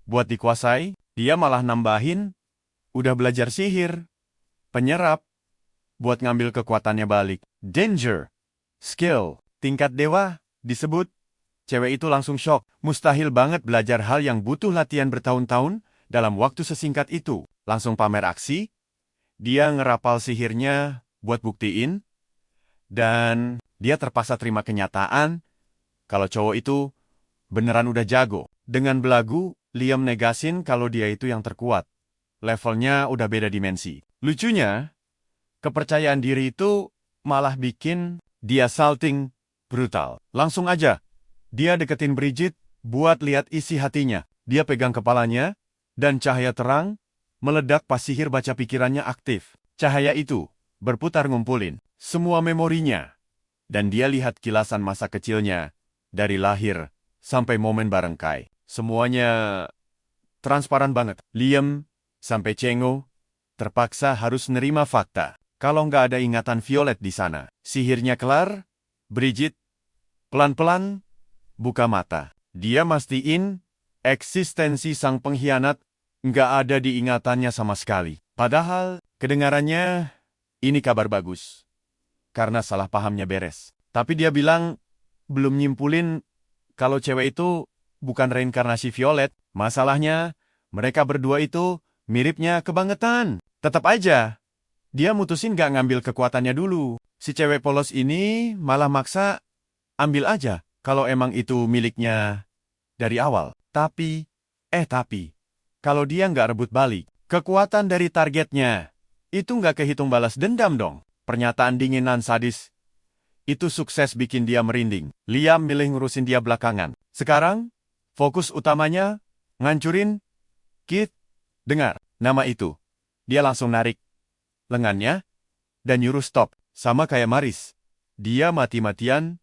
[SPEAKER 1] buat dikuasai. Dia malah nambahin, udah belajar sihir, penyerap, buat ngambil kekuatannya balik. Danger. Skill. Tingkat dewa, disebut. Cewek itu langsung shock. Mustahil banget belajar hal yang butuh latihan bertahun-tahun dalam waktu sesingkat itu. Langsung pamer aksi. Dia ngerapal sihirnya buat buktiin. Dan dia terpaksa terima kenyataan kalau cowok itu beneran udah jago. Dengan belagu, Liam negasin kalau dia itu yang terkuat. Levelnya udah beda dimensi. Lucunya, kepercayaan diri itu malah bikin dia salting brutal. Langsung aja, dia deketin Bridget buat lihat isi hatinya. Dia pegang kepalanya, dan cahaya terang meledak pas sihir baca pikirannya aktif. Cahaya itu berputar ngumpulin semua memorinya. Dan dia lihat kilasan masa kecilnya, dari lahir sampai momen bareng Kai. Semuanya transparan banget. Liam sampai Chengo terpaksa harus nerima fakta. Kalau nggak ada ingatan Violet di sana. Sihirnya kelar, Bridget pelan-pelan buka mata. Dia mastiin eksistensi sang pengkhianat nggak ada di ingatannya sama sekali. Padahal kedengarannya ini kabar bagus. Karena salah pahamnya beres. Tapi dia bilang belum nyimpulin kalau cewek itu bukan reinkarnasi Violet. Masalahnya, mereka berdua itu miripnya kebangetan. Tetap aja, dia mutusin gak ngambil kekuatannya dulu. Si cewek polos ini malah maksa ambil aja kalau emang itu miliknya dari awal. Tapi, kalau dia nggak rebut balik kekuatan dari targetnya, itu nggak kehitung balas dendam dong. Pernyataan dinginan sadis itu sukses bikin dia merinding. Liam milih ngurusin dia belakangan. Sekarang, fokus utamanya ngancurin Keith. Dengar nama itu. Dia langsung narik lengannya dan nyuruh stop. Sama kayak Maris. Dia mati-matian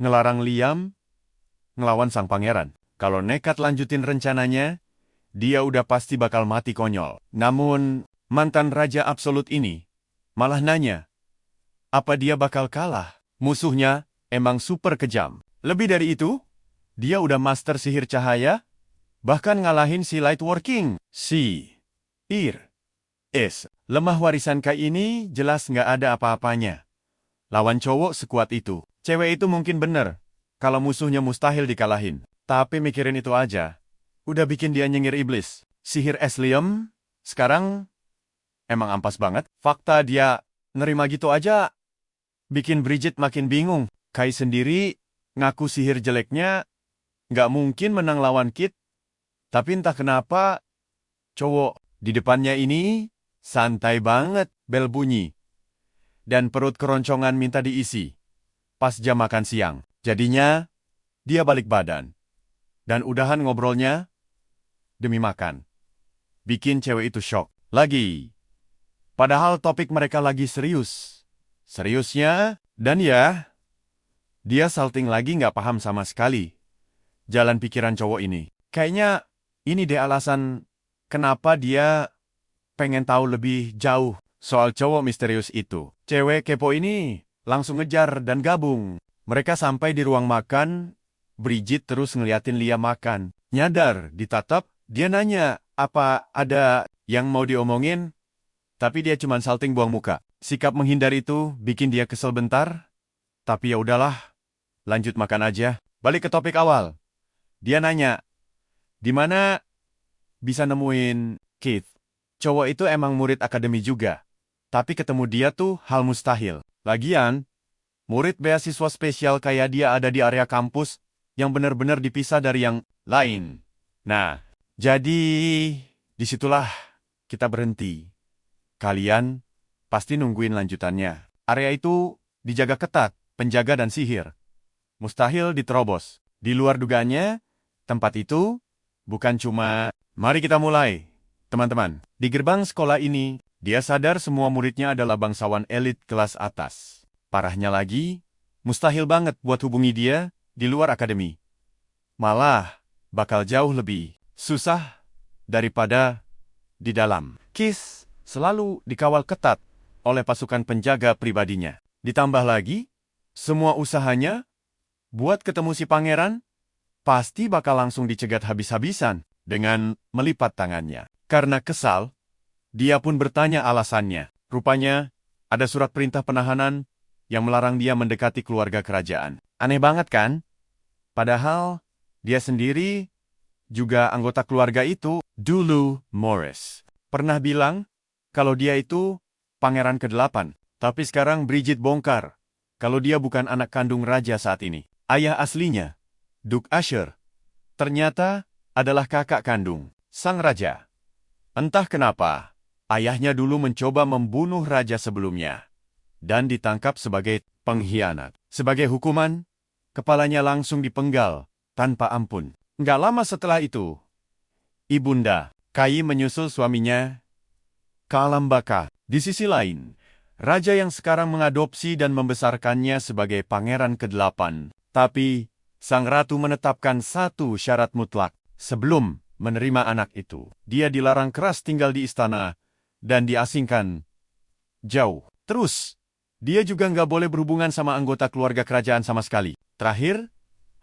[SPEAKER 1] ngelarang Liam ngelawan sang pangeran. Kalau nekat lanjutin rencananya, dia udah pasti bakal mati konyol. Namun, mantan Raja Absolut ini malah nanya, apa dia bakal kalah? Musuhnya emang super kejam. Lebih dari itu, dia udah master sihir cahaya, bahkan ngalahin si Lightworking. Si Ir. Lemah warisan Kai ini jelas nggak ada apa-apanya. Lawan cowok sekuat itu. Cewek itu mungkin bener, kalau musuhnya mustahil dikalahin. Tapi mikirin itu aja, udah bikin dia nyengir iblis. Sihir es Liam, sekarang emang ampas banget. Fakta dia nerima gitu aja bikin Bridget makin bingung. Kai sendiri ngaku sihir jeleknya nggak mungkin menang lawan Kit. Tapi entah kenapa cowok di depannya ini santai banget. Bel bunyi dan perut keroncongan minta diisi pas jam makan siang. Jadinya dia balik badan dan udahan ngobrolnya demi makan. Bikin cewek itu shock lagi. Padahal topik mereka lagi serius. Seriusnya, dan ya, dia salting lagi nggak paham sama sekali jalan pikiran cowok ini. Kayaknya ini deh alasan kenapa dia pengen tahu lebih jauh soal cowok misterius itu. Cewek kepo ini langsung ngejar dan gabung. Mereka sampai di ruang makan, Bridget terus ngeliatin Liam makan. Nyadar, ditatap, dia nanya, apa ada yang mau diomongin? Tapi dia cuma salting buang muka. Sikap menghindar itu bikin dia kesel bentar. Tapi ya udahlah, lanjut makan aja. Balik ke topik awal. Dia nanya, di mana bisa nemuin Keith? Cowok itu emang murid akademi juga. Tapi ketemu dia tuh hal mustahil. Lagian, murid beasiswa spesial kayak dia ada di area kampus yang benar-benar dipisah dari yang lain. Nah, jadi disitulah kita berhenti. Kalian pasti nungguin lanjutannya. Area itu dijaga ketat, penjaga dan sihir. Mustahil diterobos. Di luar dugaannya, tempat itu bukan cuma, mari kita mulai. Teman-teman, di gerbang sekolah ini, dia sadar semua muridnya adalah bangsawan elit kelas atas. Parahnya lagi, mustahil banget buat hubungi dia di luar akademi. Malah, bakal jauh lebih susah daripada di dalam. Kiss selalu dikawal ketat oleh pasukan penjaga pribadinya. Ditambah lagi, semua usahanya buat ketemu si pangeran pasti bakal langsung dicegat habis-habisan dengan melipat tangannya. Karena kesal, dia pun bertanya alasannya. Rupanya, ada surat perintah penahanan yang melarang dia mendekati keluarga kerajaan. Aneh banget kan? Padahal, dia sendiri juga anggota keluarga itu. Dulu, Morris pernah bilang kalau dia itu pangeran ke-8. Tapi sekarang Bridget bongkar kalau dia bukan anak kandung raja saat ini. Ayah aslinya, Duke Asher, ternyata adalah kakak kandung sang raja. Entah kenapa, ayahnya dulu mencoba membunuh raja sebelumnya dan ditangkap sebagai pengkhianat. Sebagai hukuman, kepalanya langsung dipenggal tanpa ampun. Nggak lama setelah itu, Ibunda Kai menyusul suaminya ke alam baka. Di sisi lain, raja yang sekarang mengadopsi dan membesarkannya sebagai pangeran ke-8. Tapi, sang ratu menetapkan satu syarat mutlak. Sebelum menerima anak itu, dia dilarang keras tinggal di istana dan diasingkan jauh. Terus, dia juga nggak boleh berhubungan sama anggota keluarga kerajaan sama sekali. Terakhir,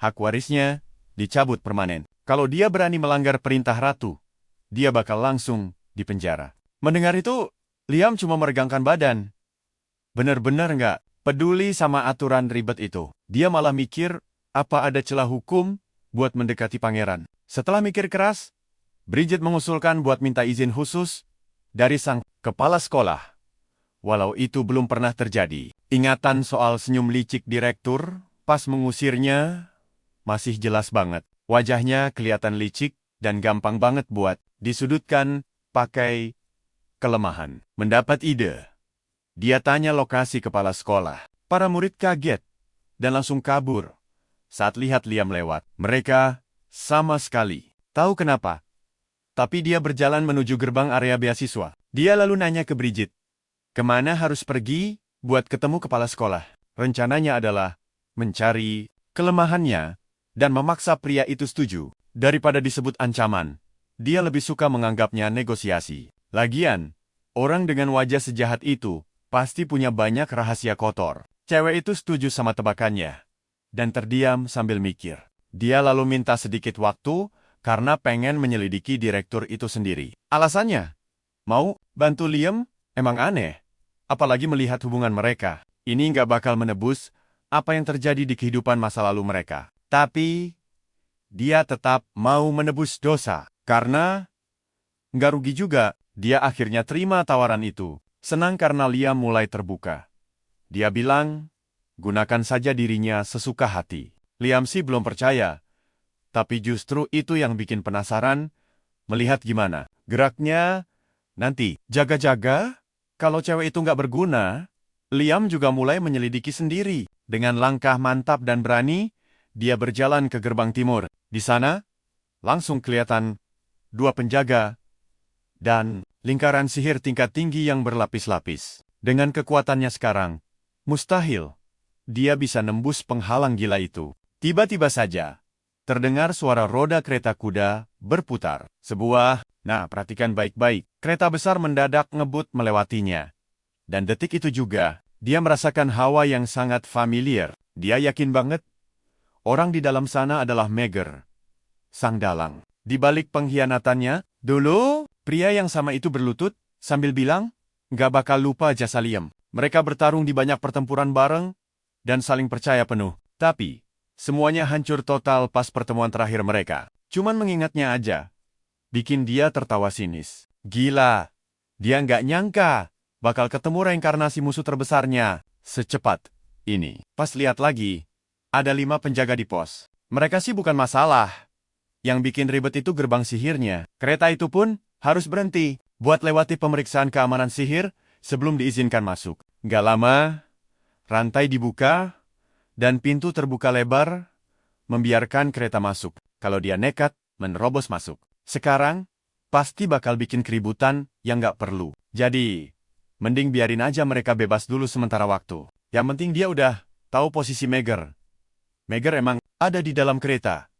[SPEAKER 1] hak warisnya dicabut permanen. Kalau dia berani melanggar perintah ratu, dia bakal langsung dipenjara. Mendengar itu, Liam cuma meregangkan badan. Benar-benar nggak peduli sama aturan ribet itu. Dia malah mikir apa ada celah hukum buat mendekati pangeran. Setelah mikir keras, Bridget mengusulkan buat minta izin khusus dari sang kepala sekolah. Walau itu belum pernah terjadi. Ingatan soal senyum licik direktur pas mengusirnya masih jelas banget. Wajahnya kelihatan licik dan gampang banget buat disudutkan pakai kelemahan. Mendapat ide, dia tanya lokasi kepala sekolah. Para murid kaget dan langsung kabur saat lihat Liam lewat. Mereka sama sekali tahu kenapa. Tapi dia berjalan menuju gerbang area beasiswa. Dia lalu nanya ke Bridget, kemana harus pergi buat ketemu kepala sekolah. Rencananya adalah mencari kelemahannya dan memaksa pria itu setuju. Daripada disebut ancaman, dia lebih suka menganggapnya negosiasi. Lagian, orang dengan wajah sejahat itu pasti punya banyak rahasia kotor. Cewek itu setuju sama tebakannya dan terdiam sambil mikir. Dia lalu minta sedikit waktu karena pengen menyelidiki direktur itu sendiri. Alasannya, mau bantu Liam? Emang aneh. Apalagi melihat hubungan mereka. Ini nggak bakal menebus apa yang terjadi di kehidupan masa lalu mereka. Tapi, dia tetap mau menebus dosa. Karena, nggak rugi juga, dia akhirnya terima tawaran itu. Senang karena Liam mulai terbuka. Dia bilang, gunakan saja dirinya sesuka hati. Liam sih belum percaya. Tapi justru itu yang bikin penasaran, melihat gimana geraknya nanti. Jaga-jaga, kalau cewek itu nggak berguna, Liam juga mulai menyelidiki sendiri. Dengan langkah mantap dan berani, dia berjalan ke gerbang timur. Di sana, langsung kelihatan dua penjaga dan lingkaran sihir tingkat tinggi yang berlapis-lapis. Dengan kekuatannya sekarang, mustahil dia bisa nembus penghalang gila itu. Tiba-tiba saja, terdengar suara roda kereta kuda berputar. Perhatikan baik-baik, kereta besar mendadak ngebut melewatinya. Dan detik itu juga, dia merasakan hawa yang sangat familiar. Dia yakin banget, orang di dalam sana adalah Meager, sang dalang. Di balik pengkhianatannya, dulu, pria yang sama itu berlutut, sambil bilang, nggak bakal lupa jasa Liam. Mereka bertarung di banyak pertempuran bareng, dan saling percaya penuh. Tapi, semuanya hancur total pas pertemuan terakhir mereka. Cuman mengingatnya aja, bikin dia tertawa sinis. Gila, dia nggak nyangka bakal ketemu reinkarnasi musuh terbesarnya secepat ini. Pas lihat lagi, ada 5 penjaga di pos. Mereka sih bukan masalah. Yang bikin ribet itu gerbang sihirnya. Kereta itu pun harus berhenti buat lewati pemeriksaan keamanan sihir sebelum diizinkan masuk. Gak lama, rantai dibuka dan pintu terbuka lebar membiarkan kereta masuk. Kalau dia nekat, menerobos masuk. Sekarang, pasti bakal bikin keributan yang gak perlu. Jadi, mending biarin aja mereka bebas dulu sementara waktu. Yang penting dia udah tahu posisi Meger. Meger emang ada di dalam kereta.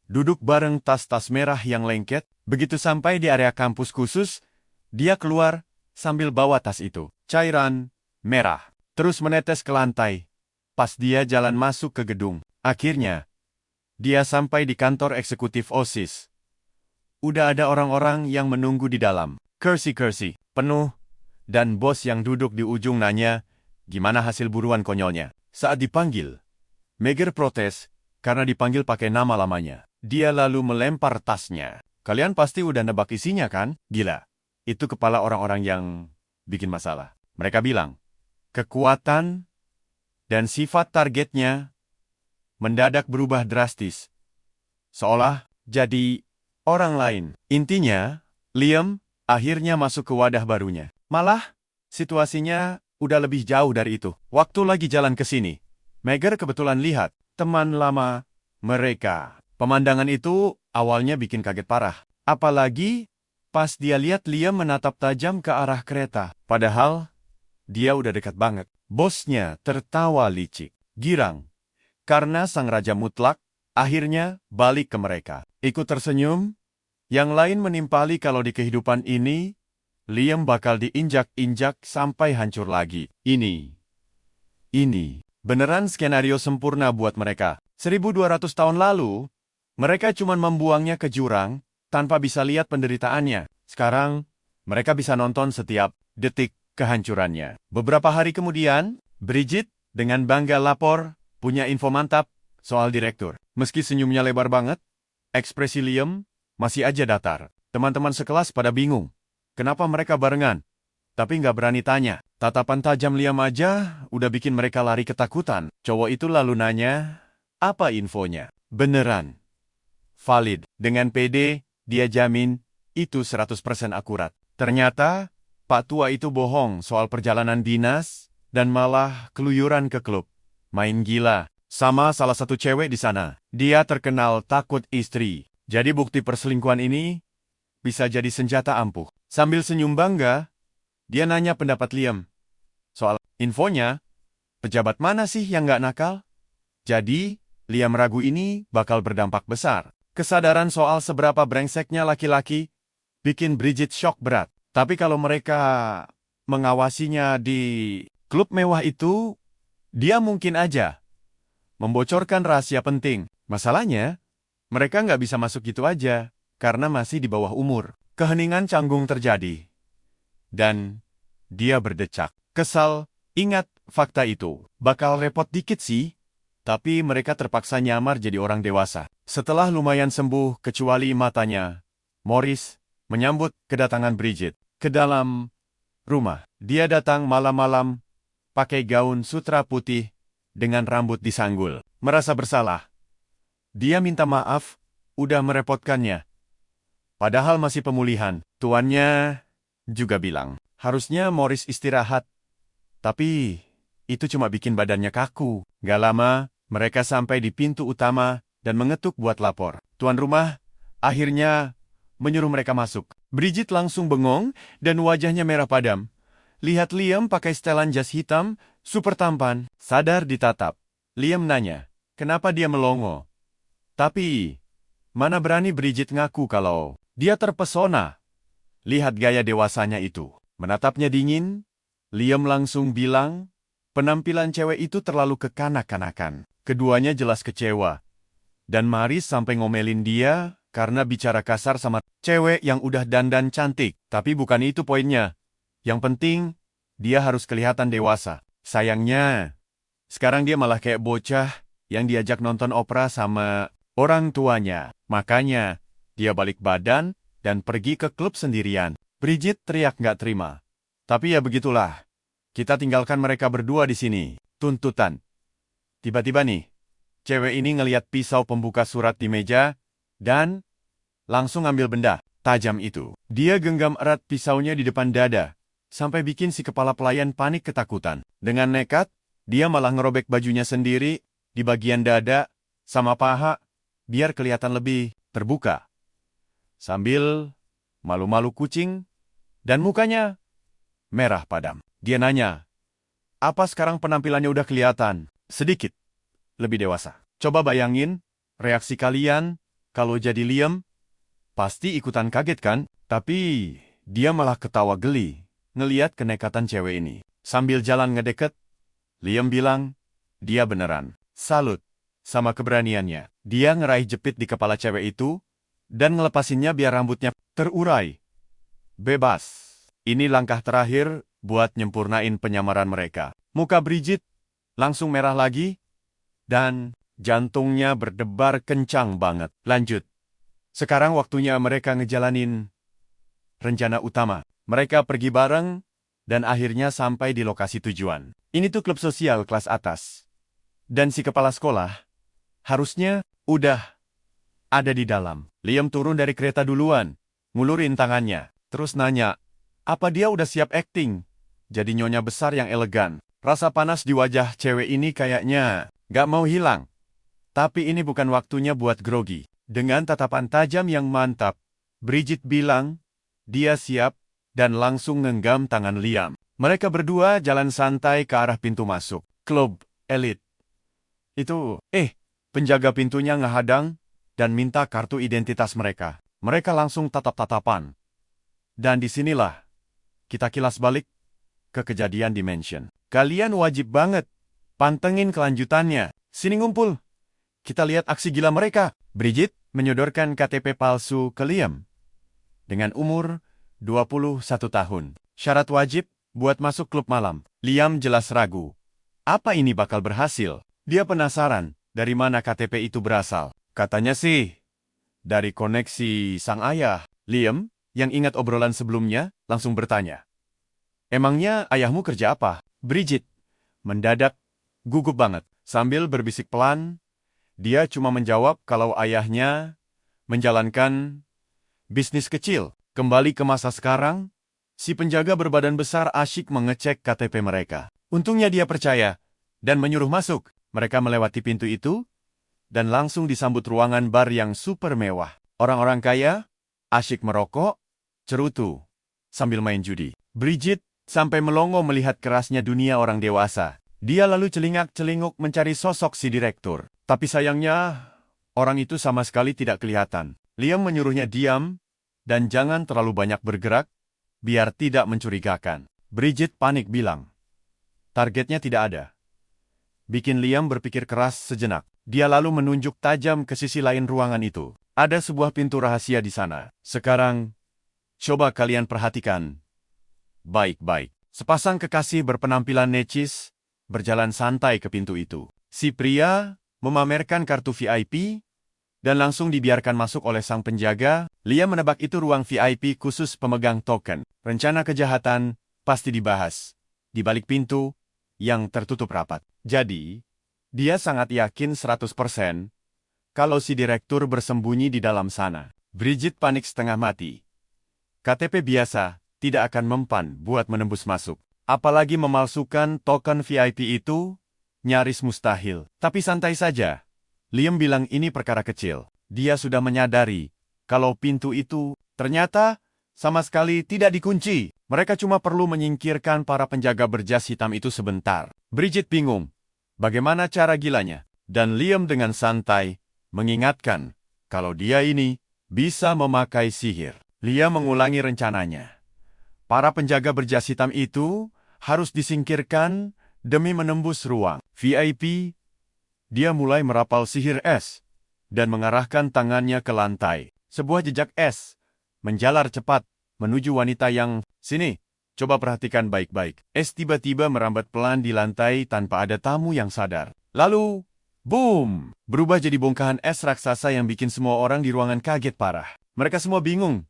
[SPEAKER 1] Duduk bareng tas-tas merah yang lengket. Begitu sampai di area kampus khusus, dia keluar sambil bawa tas itu. Cairan merah terus menetes ke lantai. Pas dia jalan masuk ke gedung, akhirnya dia sampai di kantor eksekutif OSIS. Udah ada orang-orang yang menunggu di dalam. Kursi-kursi penuh, dan bos yang duduk di ujung nanya, gimana hasil buruan konyolnya. Saat dipanggil, Meger protes karena dipanggil pakai nama lamanya. Dia lalu melempar tasnya. Kalian pasti udah nebak isinya kan? Gila, itu kepala orang-orang yang bikin masalah. Mereka bilang, kekuatan dan sifat targetnya mendadak berubah drastis. Seolah jadi orang lain. Intinya, Liam akhirnya masuk ke wadah barunya. Malah, situasinya udah lebih jauh dari itu. Waktu lagi jalan ke sini, Meger kebetulan lihat teman lama mereka. Pemandangan itu awalnya bikin kaget parah. Apalagi pas dia lihat Liam menatap tajam ke arah kereta. Padahal, dia udah dekat banget. Bosnya tertawa licik, girang. Karena sang raja mutlak akhirnya balik ke mereka. Ikut tersenyum, yang lain menimpali kalau di kehidupan ini, Liam bakal diinjak-injak sampai hancur lagi. Ini beneran skenario sempurna buat mereka. 1200 tahun lalu, mereka cuma membuangnya ke jurang tanpa bisa lihat penderitaannya. Sekarang, mereka bisa nonton setiap detik kehancurannya. Beberapa hari kemudian, Bridget dengan bangga lapor punya info mantap soal direktur. Meski senyumnya lebar banget, ekspresi Liam masih aja datar. Teman-teman sekelas pada bingung. Kenapa mereka barengan? Tapi nggak berani tanya. Tatapan tajam Liam aja udah bikin mereka lari ketakutan. Cowok itu lalu nanya, apa infonya? Beneran. Valid. Dengan pede, dia jamin itu 100% akurat. Ternyata, Pak Tua itu bohong soal perjalanan dinas dan malah keluyuran ke klub. Main gila. Sama salah satu cewek di sana. Dia terkenal takut istri. Jadi bukti perselingkuhan ini bisa jadi senjata ampuh. Sambil senyum bangga, dia nanya pendapat Liam. Soal infonya, pejabat mana sih yang nggak nakal? Jadi, Liam ragu ini bakal berdampak besar. Kesadaran soal seberapa brengseknya laki-laki bikin Bridget shock berat. Tapi kalau mereka mengawasinya di klub mewah itu, dia mungkin aja membocorkan rahasia penting. Masalahnya, mereka nggak bisa masuk gitu aja, karena masih di bawah umur. Keheningan canggung terjadi. Dan dia berdecak. Kesal, ingat fakta itu. Bakal repot dikit sih, tapi mereka terpaksa nyamar jadi orang dewasa. Setelah lumayan sembuh kecuali matanya, Morris menyambut kedatangan Bridget ke dalam rumah. Dia datang malam-malam, pakai gaun sutra putih, dengan rambut disanggul. Merasa bersalah. Dia minta maaf, udah merepotkannya. Padahal masih pemulihan. Tuannya juga bilang, harusnya Morris istirahat. Tapi, itu cuma bikin badannya kaku. Gak lama, mereka sampai di pintu utama dan mengetuk buat lapor. Tuan rumah akhirnya menyuruh mereka masuk. Bridget langsung bengong dan wajahnya merah padam. Lihat Liam pakai setelan jas hitam, super tampan, sadar ditatap. Liam nanya, kenapa dia melongo? Tapi, mana berani Bridget ngaku kalau dia terpesona. Lihat gaya dewasanya itu. Menatapnya dingin, Liam langsung bilang, penampilan cewek itu terlalu kekanak-kanakan. Keduanya jelas kecewa. Dan Maris sampai ngomelin dia karena bicara kasar sama cewek yang udah dandan cantik. Tapi bukan itu poinnya. Yang penting, dia harus kelihatan dewasa. Sayangnya, sekarang dia malah kayak bocah yang diajak nonton opera sama orang tuanya. Makanya, dia balik badan dan pergi ke klub sendirian. Bridget teriak nggak terima. Tapi ya begitulah. Kita tinggalkan mereka berdua di sini. Tuntutan. Tiba-tiba nih, cewek ini ngeliat pisau pembuka surat di meja, dan langsung ambil benda tajam itu. Dia genggam erat pisaunya di depan dada, sampai bikin si kepala pelayan panik ketakutan. Dengan nekat, dia malah ngerobek bajunya sendiri di bagian dada sama paha, biar kelihatan lebih terbuka. Sambil malu-malu kucing, dan mukanya merah padam. Dia nanya, apa sekarang penampilannya udah kelihatan? Sedikit lebih dewasa. Coba bayangin, reaksi kalian kalau jadi Liam, pasti ikutan kaget kan? Tapi dia malah ketawa geli ngeliat kenekatan cewek ini. Sambil jalan ngedeket, Liam bilang, dia beneran salut sama keberaniannya. Dia ngeraih jepit di kepala cewek itu, dan ngelepasinnya biar rambutnya terurai. Bebas. Ini langkah terakhir buat nyempurnain penyamaran mereka. Muka Bridget langsung merah lagi, dan jantungnya berdebar kencang banget. Lanjut. Sekarang waktunya mereka ngejalanin rencana utama. Mereka pergi bareng, dan akhirnya sampai di lokasi tujuan. Ini tuh klub sosial kelas atas. Dan si kepala sekolah harusnya udah ada di dalam. Liam turun dari kereta duluan, ngulurin tangannya, terus nanya, apa dia udah siap akting? Jadi nyonya besar yang elegan. Rasa panas di wajah cewek ini kayaknya gak mau hilang. Tapi ini bukan waktunya buat grogi. Dengan tatapan tajam yang mantap, Bridget bilang, dia siap, dan langsung ngenggam tangan Liam. Mereka berdua jalan santai ke arah pintu masuk. Klub elit. Itu, penjaga pintunya ngehadang, dan minta kartu identitas mereka. Mereka langsung tatap-tatapan. Dan disinilah, kita kilas balik ke kejadian di mansion. Kalian wajib banget pantengin kelanjutannya. Sini ngumpul. Kita lihat aksi gila mereka. Bridget menyodorkan KTP palsu ke Liam. Dengan umur 21 tahun. Syarat wajib buat masuk klub malam. Liam jelas ragu. Apa ini bakal berhasil? Dia penasaran dari mana KTP itu berasal. Katanya sih, dari koneksi sang ayah. Liam, yang ingat obrolan sebelumnya, langsung bertanya. Emangnya ayahmu kerja apa? Bridget mendadak gugup banget. Sambil berbisik pelan, dia cuma menjawab kalau ayahnya menjalankan bisnis kecil. Kembali ke masa sekarang, si penjaga berbadan besar asyik mengecek KTP mereka. Untungnya dia percaya dan menyuruh masuk. Mereka melewati pintu itu dan langsung disambut ruangan bar yang super mewah. Orang-orang kaya asyik merokok, cerutu, sambil main judi. Bridget sampai melongo melihat kerasnya dunia orang dewasa. Dia lalu celingak-celinguk mencari sosok si direktur. Tapi sayangnya, orang itu sama sekali tidak kelihatan. Liam menyuruhnya diam, dan jangan terlalu banyak bergerak, biar tidak mencurigakan. Bridget panik bilang, targetnya tidak ada. Bikin Liam berpikir keras sejenak. Dia lalu menunjuk tajam ke sisi lain ruangan itu. Ada sebuah pintu rahasia di sana. Sekarang, coba kalian perhatikan baik-baik. Sepasang kekasih berpenampilan necis berjalan santai ke pintu itu. Si pria memamerkan kartu VIP dan langsung dibiarkan masuk oleh sang penjaga. Liam menebak itu ruang VIP khusus pemegang token. Rencana kejahatan pasti dibahas di balik pintu yang tertutup rapat. Jadi, dia sangat yakin 100% kalau si direktur bersembunyi di dalam sana. Bridget panik setengah mati. KTP biasa tidak akan mempan buat menembus masuk. Apalagi memalsukan token VIP itu, nyaris mustahil. Tapi santai saja. Liam bilang ini perkara kecil. Dia sudah menyadari kalau pintu itu ternyata sama sekali tidak dikunci. Mereka cuma perlu menyingkirkan para penjaga berjas hitam itu sebentar. Bridget bingung. Bagaimana cara gilanya? Dan Liam dengan santai mengingatkan kalau dia ini bisa memakai sihir. Liam mengulangi rencananya. Para penjaga berjas hitam itu harus disingkirkan demi menembus ruang VIP. Dia mulai merapal sihir es dan mengarahkan tangannya ke lantai. Sebuah jejak es menjalar cepat menuju wanita yang, sini, coba perhatikan baik-baik. Es tiba-tiba merambat pelan di lantai tanpa ada tamu yang sadar. Lalu, boom! Berubah jadi bongkahan es raksasa yang bikin semua orang di ruangan kaget parah. Mereka semua bingung.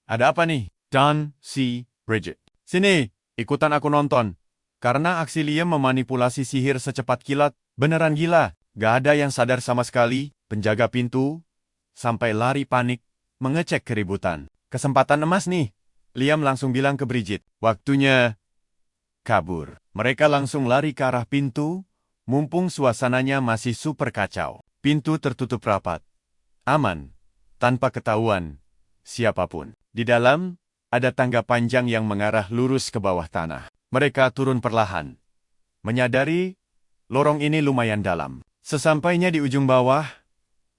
[SPEAKER 1] Ada apa nih? Dan si Bridget. Sini, ikutan aku nonton. Karena aksi Liam memanipulasi sihir secepat kilat, beneran gila. Gak ada yang sadar sama sekali, penjaga pintu, sampai lari panik, mengecek keributan. Kesempatan emas nih. Liam langsung bilang ke Bridget, waktunya kabur. Mereka langsung lari ke arah pintu, mumpung suasananya masih super kacau. Pintu tertutup rapat. Aman, tanpa ketahuan siapapun. Di dalam, ada tangga panjang yang mengarah lurus ke bawah tanah. Mereka turun perlahan. Menyadari, lorong ini lumayan dalam. Sesampainya di ujung bawah,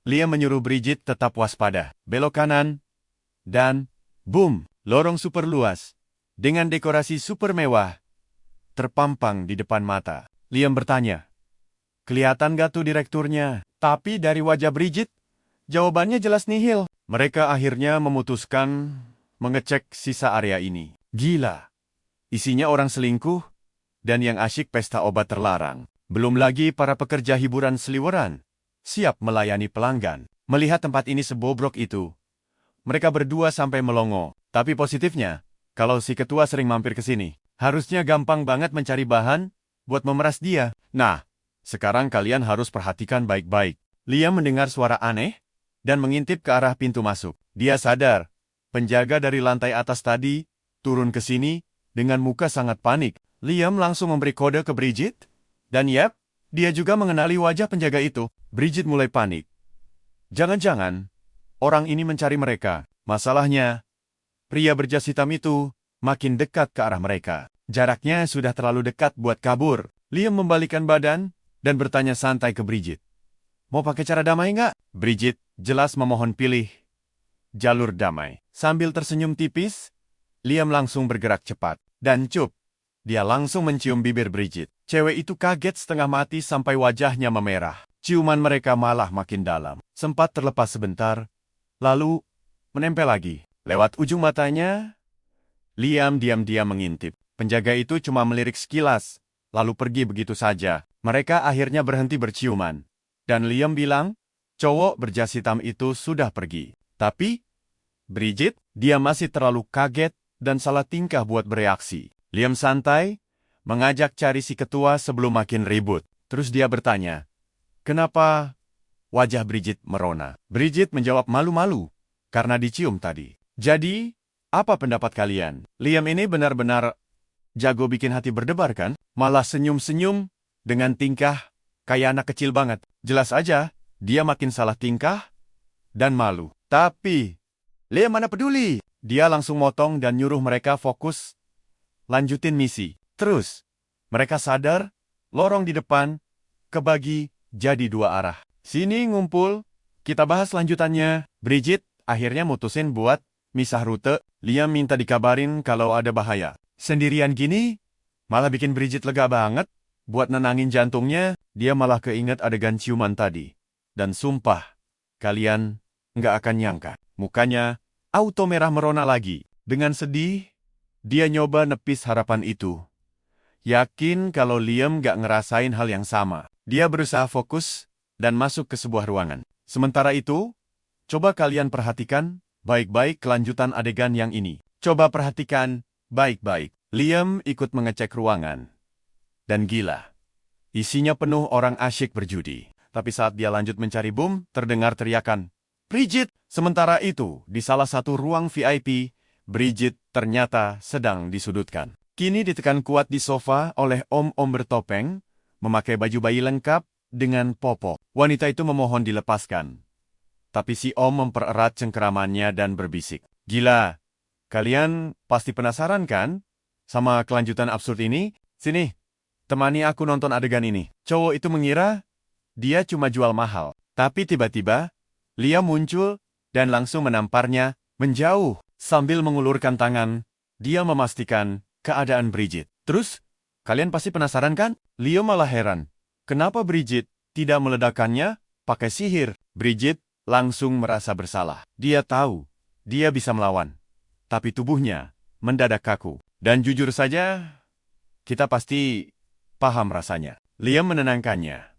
[SPEAKER 1] Liam menyuruh Bridget tetap waspada. Belok kanan, dan boom, lorong super luas, dengan dekorasi super mewah, terpampang di depan mata. Liam bertanya, kelihatan gak tuh direkturnya? Tapi dari wajah Bridget, jawabannya jelas nihil. Mereka akhirnya memutuskan mengecek sisa area ini. Gila, isinya orang selingkuh, dan yang asyik pesta obat terlarang. Belum lagi para pekerja hiburan seliweran, siap melayani pelanggan. Melihat tempat ini sebobrok itu, mereka berdua sampai melongo. Tapi positifnya, kalau si ketua sering mampir ke sini, harusnya gampang banget mencari bahan buat memeras dia. Nah, sekarang kalian harus perhatikan baik-baik. Liam mendengar suara aneh dan mengintip ke arah pintu masuk. Dia sadar, penjaga dari lantai atas tadi turun ke sini dengan muka sangat panik. Liam langsung memberi kode ke Bridget, dan yap, dia juga mengenali wajah penjaga itu. Bridget mulai panik. Jangan-jangan orang ini mencari mereka. Masalahnya, pria berjas hitam itu makin dekat ke arah mereka. Jaraknya sudah terlalu dekat buat kabur. Liam membalikkan badan dan bertanya santai ke Bridget. Mau pakai cara damai nggak? Bridget jelas memohon pilih jalur damai. Sambil tersenyum tipis, Liam langsung bergerak cepat. Dan cup, dia langsung mencium bibir Bridget. Cewek itu kaget setengah mati sampai wajahnya memerah. Ciuman mereka malah makin dalam. Sempat terlepas sebentar, lalu menempel lagi. Lewat ujung matanya, Liam diam-diam mengintip. Penjaga itu cuma melirik sekilas, lalu pergi begitu saja. Mereka akhirnya berhenti berciuman. Dan Liam bilang, cowok berjas hitam itu sudah pergi. Tapi, Bridget, dia masih terlalu kaget dan salah tingkah buat bereaksi. Liam santai, mengajak cari si ketua sebelum makin ribut. Terus dia bertanya, kenapa wajah Bridget merona? Bridget menjawab malu-malu, karena dicium tadi. Jadi, apa pendapat kalian? Liam ini benar-benar jago bikin hati berdebar kan? Malah senyum-senyum dengan tingkah kayak anak kecil banget. Jelas aja, dia makin salah tingkah dan malu. Tapi, Liam mana peduli? Dia langsung motong dan nyuruh mereka fokus lanjutin misi. Terus, mereka sadar, lorong di depan kebagi jadi dua arah. Sini ngumpul, kita bahas lanjutannya. Bridget akhirnya mutusin buat misah rute. Liam minta dikabarin kalau ada bahaya. Sendirian gini, malah bikin Bridget lega banget. Buat nenangin jantungnya, dia malah keinget adegan ciuman tadi. Dan sumpah, kalian nggak akan nyangka. Mukanya auto merah merona lagi. Dengan sedih, dia nyoba nepis harapan itu. Yakin kalau Liam nggak ngerasain hal yang sama. Dia berusaha fokus dan masuk ke sebuah ruangan. Sementara itu, coba kalian perhatikan baik-baik kelanjutan adegan yang ini. Coba perhatikan baik-baik. Liam ikut mengecek ruangan. Dan gila, isinya penuh orang asyik berjudi. Tapi saat dia lanjut mencari boom, terdengar teriakan, Bridget! Sementara itu, di salah satu ruang VIP, Bridget ternyata sedang disudutkan. Kini ditekan kuat di sofa oleh om-om bertopeng, memakai baju bayi lengkap dengan popok. Wanita itu memohon dilepaskan. Tapi si om mempererat cengkeramannya dan berbisik. Gila, kalian pasti penasaran kan sama kelanjutan absurd ini? Sini, temani aku nonton adegan ini. Cowok itu mengira dia cuma jual mahal. Tapi tiba-tiba, Liam muncul dan langsung menamparnya menjauh. Sambil mengulurkan tangan, dia memastikan keadaan Bridget. Terus, kalian pasti penasaran kan? Liam malah heran. Kenapa Bridget tidak meledakkannya pakai sihir? Bridget langsung merasa bersalah. Dia tahu, dia bisa melawan. Tapi tubuhnya mendadak kaku. Dan jujur saja, kita pasti paham rasanya. Liam menenangkannya.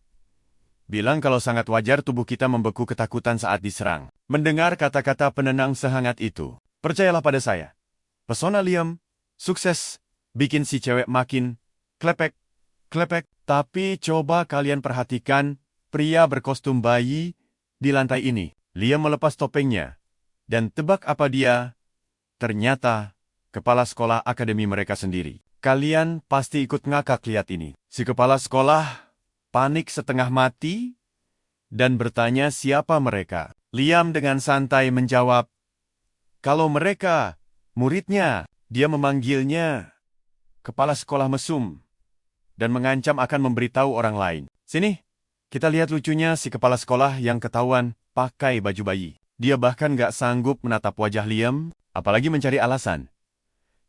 [SPEAKER 1] Bilang kalau sangat wajar tubuh kita membeku ketakutan saat diserang. Mendengar kata-kata penenang sehangat itu, percayalah pada saya. Pesona Liam sukses bikin si cewek makin klepek, klepek. Tapi coba kalian perhatikan pria berkostum bayi di lantai ini. Liam melepas topengnya. Dan tebak apa dia? Ternyata kepala sekolah akademi mereka sendiri. Kalian pasti ikut ngakak lihat ini. Si kepala sekolah panik setengah mati dan bertanya siapa mereka. Liam dengan santai menjawab, kalau mereka muridnya. Dia memanggilnya. Kepala sekolah mesum dan mengancam akan memberitahu orang lain. Sini, kita lihat lucunya si kepala sekolah yang ketahuan pakai baju bayi. Dia bahkan gak sanggup menatap wajah Liam, apalagi mencari alasan.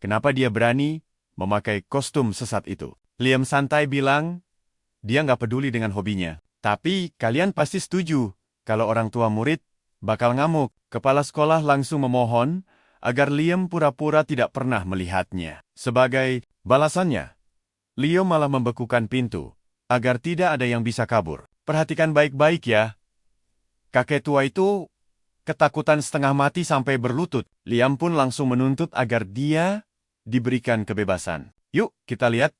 [SPEAKER 1] Kenapa dia berani memakai kostum sesat itu? Liam santai bilang, dia gak peduli dengan hobinya. Tapi kalian pasti setuju kalau orang tua murid bakal ngamuk. Kepala sekolah langsung memohon agar Liam pura-pura tidak pernah melihatnya. Sebagai balasannya, Liam malah membekukan pintu agar tidak ada yang bisa kabur. Perhatikan baik-baik ya. Kakek tua itu ketakutan setengah mati sampai berlutut. Liam pun langsung menuntut agar dia diberikan kebebasan. Yuk, kita lihat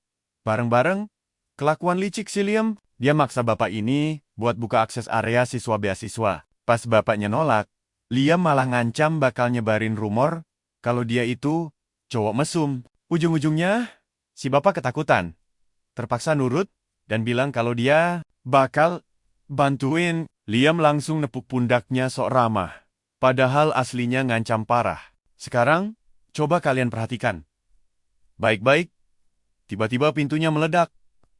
[SPEAKER 1] bareng-bareng kelakuan licik si Liam. Dia maksa bapak ini buat buka akses area siswa beasiswa. Pas bapaknya nolak, Liam malah ngancam bakal nyebarin rumor kalau dia itu cowok mesum. Ujung-ujungnya, si bapak ketakutan. Terpaksa nurut dan bilang kalau dia bakal bantuin. Liam langsung nepuk pundaknya sok ramah. Padahal aslinya ngancam parah. Sekarang, coba kalian perhatikan. Baik-baik, tiba-tiba pintunya meledak.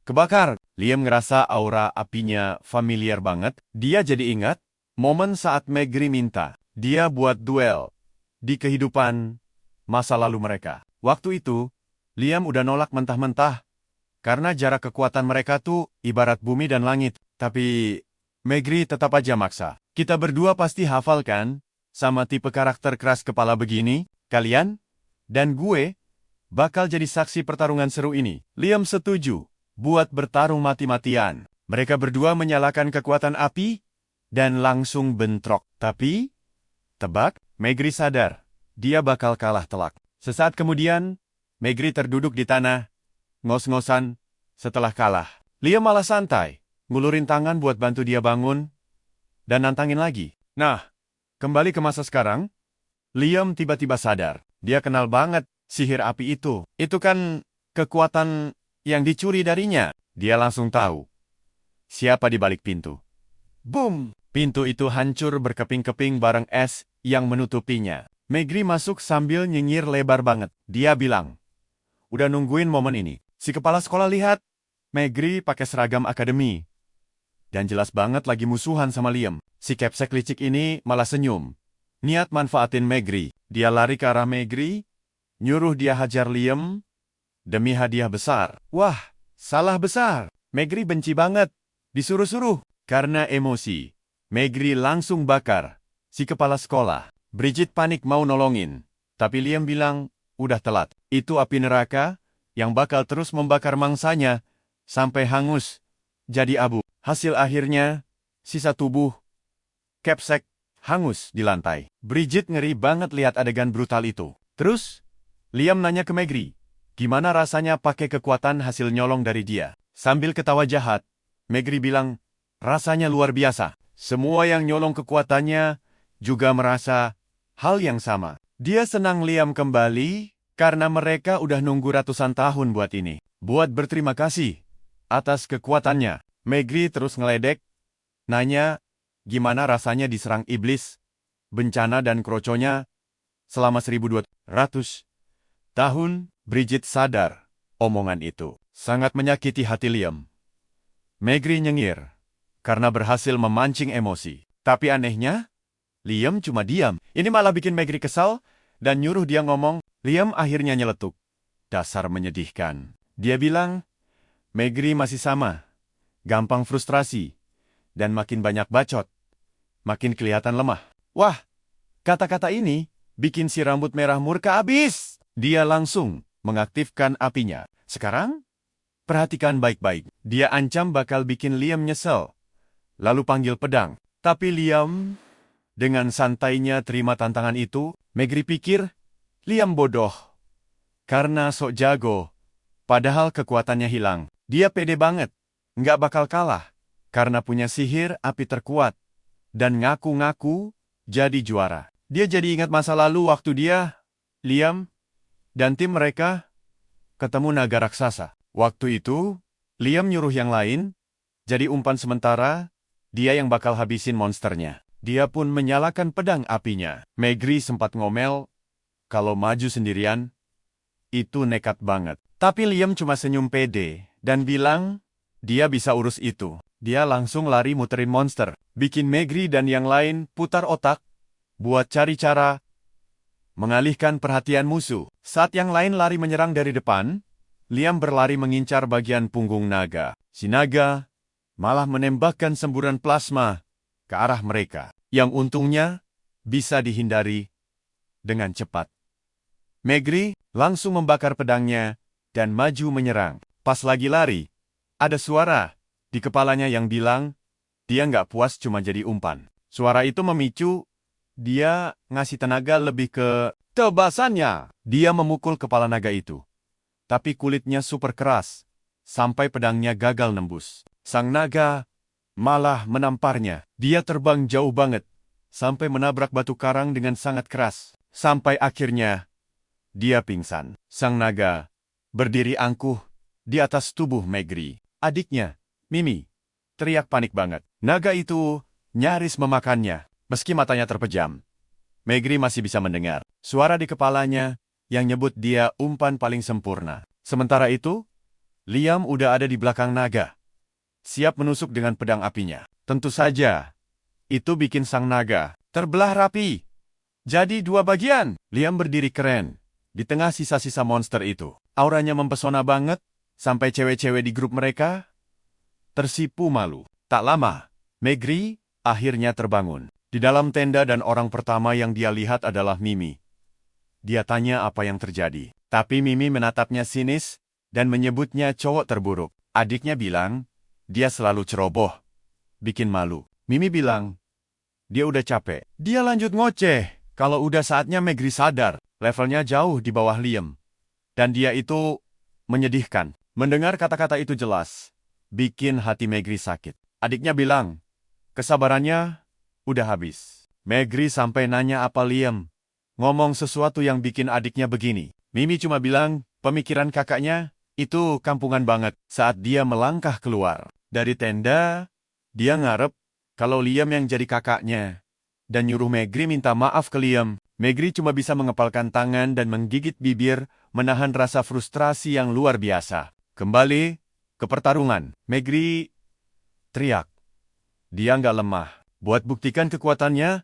[SPEAKER 1] Kebakar. Liam ngerasa aura apinya familiar banget. Dia jadi ingat momen saat Megri minta dia buat duel di kehidupan masa lalu mereka. Waktu itu, Liam udah nolak mentah-mentah karena jarak kekuatan mereka tuh ibarat bumi dan langit. Tapi Megri tetap aja maksa. Kita berdua pasti hafal kan sama tipe karakter keras kepala begini? Kalian dan gue bakal jadi saksi pertarungan seru ini. Liam setuju buat bertarung mati-matian. Mereka berdua menyalakan kekuatan api dan langsung bentrok. Tapi, tebak, Megri sadar dia bakal kalah telak. Sesaat kemudian, Megri terduduk di tanah, ngos-ngosan setelah kalah. Liam malah santai, ngulurin tangan buat bantu dia bangun, dan nantangin lagi. Nah, kembali ke masa sekarang, Liam tiba-tiba sadar. Dia kenal banget sihir api itu. Itu kan kekuatan yang dicuri darinya. Dia langsung tahu siapa di balik pintu. Boom! Pintu itu hancur berkeping-keping bareng es yang menutupinya. Megri masuk sambil nyinyir lebar banget. Dia bilang, udah nungguin momen ini. Si kepala sekolah lihat, Megri pakai seragam akademi. Dan jelas banget lagi musuhan sama Liam. Si kepsek licik ini malah senyum. Niat manfaatin Megri. Dia lari ke arah Megri, nyuruh dia hajar Liam demi hadiah besar. Wah, salah besar. Megri benci banget. Disuruh-suruh. Karena emosi, Megri langsung bakar si kepala sekolah. Bridget panik mau nolongin. Tapi Liam bilang, udah telat. Itu api neraka yang bakal terus membakar mangsanya sampai hangus jadi abu. Hasil akhirnya, sisa tubuh Kepsek hangus di lantai. Bridget ngeri banget lihat adegan brutal itu. Terus, Liam nanya ke Megri, gimana rasanya pakai kekuatan hasil nyolong dari dia? Sambil ketawa jahat, Megri bilang, rasanya luar biasa. Semua yang nyolong kekuatannya juga merasa hal yang sama. Dia senang Liam kembali karena mereka udah nunggu ratusan tahun buat ini. Buat berterima kasih atas kekuatannya. Megri terus ngeledek, nanya gimana rasanya diserang iblis, bencana dan kroconya selama 1200 tahun. Bridget sadar omongan itu sangat menyakiti hati Liam. Megri nyengir karena berhasil memancing emosi. Tapi anehnya, Liam cuma diam. Ini malah bikin Megri kesal dan nyuruh dia ngomong. Liam akhirnya nyeletuk. Dasar menyedihkan. Dia bilang, Megri masih sama. Gampang frustrasi. Dan makin banyak bacot. Makin kelihatan lemah. Wah, kata-kata ini bikin si rambut merah murka abis. Dia langsung mengaktifkan apinya. Sekarang, perhatikan baik-baik. Dia ancam bakal bikin Liam nyesel. Lalu panggil pedang. Tapi Liam dengan santainya terima tantangan itu. Megri pikir Liam bodoh karena sok jago Padahal kekuatannya hilang. Dia pede banget. Nggak bakal kalah. Karena punya sihir api terkuat. Dan ngaku-ngaku jadi juara. Dia jadi ingat masa lalu waktu dia, Liam, dan tim mereka ketemu naga raksasa. Waktu itu, Liam nyuruh yang lain, jadi umpan sementara, dia yang bakal habisin monsternya. Dia pun menyalakan pedang apinya. Maigri sempat ngomel, kalau maju sendirian, itu nekat banget. Tapi Liam cuma senyum pede, dan bilang, dia bisa urus itu. Dia langsung lari muterin monster, bikin Maigri dan yang lain putar otak, buat cari cara mengalihkan perhatian musuh. Saat yang lain lari menyerang dari depan, Liam berlari mengincar bagian punggung naga. Si naga malah menembakkan semburan plasma ke arah mereka, yang untungnya bisa dihindari dengan cepat. Maigri langsung membakar pedangnya dan maju menyerang. Pas lagi lari, ada suara di kepalanya yang bilang, dia nggak puas cuma jadi umpan. Suara itu memicu dia ngasih tenaga lebih ke tebasannya. Dia memukul kepala naga itu. Tapi kulitnya super keras, sampai pedangnya gagal nembus. Sang naga malah menamparnya. Dia terbang jauh banget, sampai menabrak batu karang dengan sangat keras. Sampai akhirnya, dia pingsan. Sang naga berdiri angkuh di atas tubuh Maigri. Adiknya, Mimi, teriak panik banget. Naga itu nyaris memakannya. Meski matanya terpejam, Maigri masih bisa mendengar suara di kepalanya yang nyebut dia umpan paling sempurna. Sementara itu, Liam udah ada di belakang naga, siap menusuk dengan pedang apinya. Tentu saja, itu bikin sang naga terbelah rapi. Jadi dua bagian. Liam berdiri keren di tengah sisa-sisa monster itu. Auranya mempesona banget, sampai cewek-cewek di grup mereka tersipu malu. Tak lama, Maigri akhirnya terbangun. Di dalam tenda dan orang pertama yang dia lihat adalah Mimi. Dia tanya apa yang terjadi. Tapi Mimi menatapnya sinis dan menyebutnya cowok terburuk. Adiknya bilang, dia selalu ceroboh, bikin malu. Mimi bilang, dia udah capek. Dia lanjut ngoceh, kalau udah saatnya Maigri sadar, levelnya jauh di bawah Liam. Dan dia itu menyedihkan. Mendengar kata-kata itu jelas, bikin hati Maigri sakit. Adiknya bilang, kesabarannya udah habis. Maigri sampai nanya apa Liam ngomong sesuatu yang bikin adiknya begini. Mimi cuma bilang, pemikiran kakaknya itu kampungan banget. Saat dia melangkah keluar dari tenda, dia ngarep kalau Liam yang jadi kakaknya, dan nyuruh Maigri minta maaf ke Liam. Maigri cuma bisa mengepalkan tangan dan menggigit bibir, menahan rasa frustrasi yang luar biasa. Kembali ke pertarungan, Maigri teriak. Dia nggak lemah. Buat buktikan kekuatannya,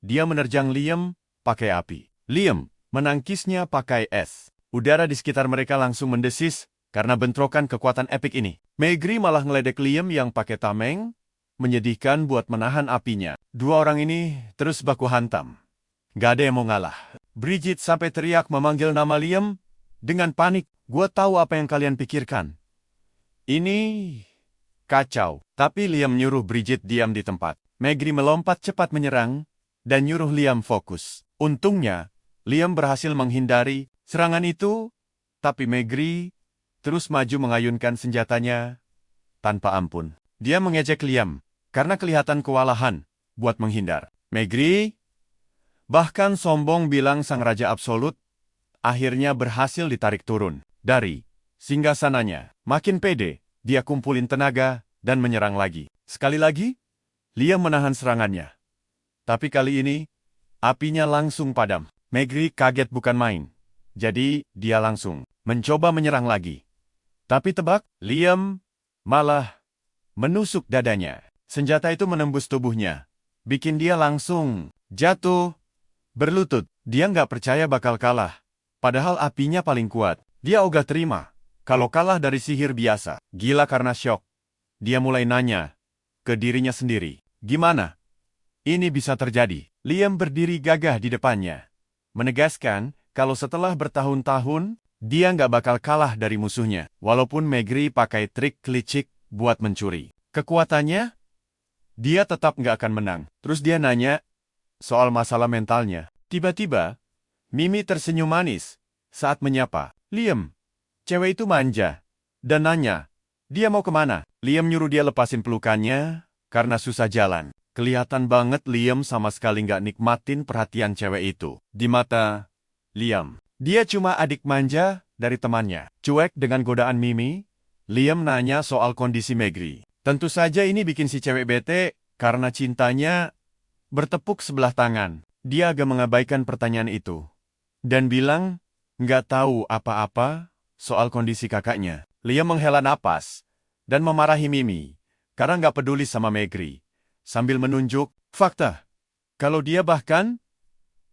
[SPEAKER 1] dia menerjang Liam pakai api. Liam menangkisnya pakai es. Udara di sekitar mereka langsung mendesis karena bentrokan kekuatan epik ini. Maigri malah ngeledek Liam yang pakai tameng, menyedihkan buat menahan apinya. Dua orang ini terus baku hantam. Gak ada yang mau ngalah. Bridget sampai teriak memanggil nama Liam dengan panik. Gua tahu apa yang kalian pikirkan. Ini kacau. Tapi Liam nyuruh Bridget diam di tempat. Maigri melompat cepat menyerang dan nyuruh Liam fokus. Untungnya, Liam berhasil menghindari serangan itu, tapi Maigri terus maju mengayunkan senjatanya tanpa ampun. Dia mengejek Liam karena kelihatan kewalahan buat menghindar. Maigri bahkan sombong bilang sang raja absolut akhirnya berhasil ditarik turun dari singgasananya. Makin pede, dia kumpulin tenaga dan menyerang lagi. Sekali lagi, Liam menahan serangannya. Tapi kali ini, apinya langsung padam. Maigri kaget bukan main. Jadi, dia langsung mencoba menyerang lagi. Tapi tebak, Liam malah menusuk dadanya. Senjata itu menembus tubuhnya, bikin dia langsung jatuh berlutut. Dia nggak percaya bakal kalah. Padahal apinya paling kuat. Dia ogah terima kalau kalah dari sihir biasa. Gila karena syok. Dia mulai nanya ke dirinya sendiri. Gimana ini bisa terjadi? Liam berdiri gagah di depannya, menegaskan kalau setelah bertahun-tahun, dia nggak bakal kalah dari musuhnya. Walaupun Maigri pakai trik licik buat mencuri kekuatannya, dia tetap nggak akan menang. Terus dia nanya soal masalah mentalnya. Tiba-tiba, Mimi tersenyum manis saat menyapa. Liam, Cewek itu manja dan nanya, dia mau kemana? Liam nyuruh dia lepasin pelukannya karena susah jalan. Kelihatan banget Liam sama sekali nggak nikmatin perhatian cewek itu. Di mata Liam, dia cuma adik manja dari temannya. Cuek dengan godaan Mimi, Liam nanya soal kondisi Megri. Tentu saja ini bikin si cewek bete karena cintanya bertepuk sebelah tangan. Dia agak mengabaikan pertanyaan itu dan bilang nggak tahu apa-apa soal kondisi kakaknya. Liam menghela napas dan memarahi Mimi karena nggak peduli sama Megri, sambil menunjuk fakta kalau dia bahkan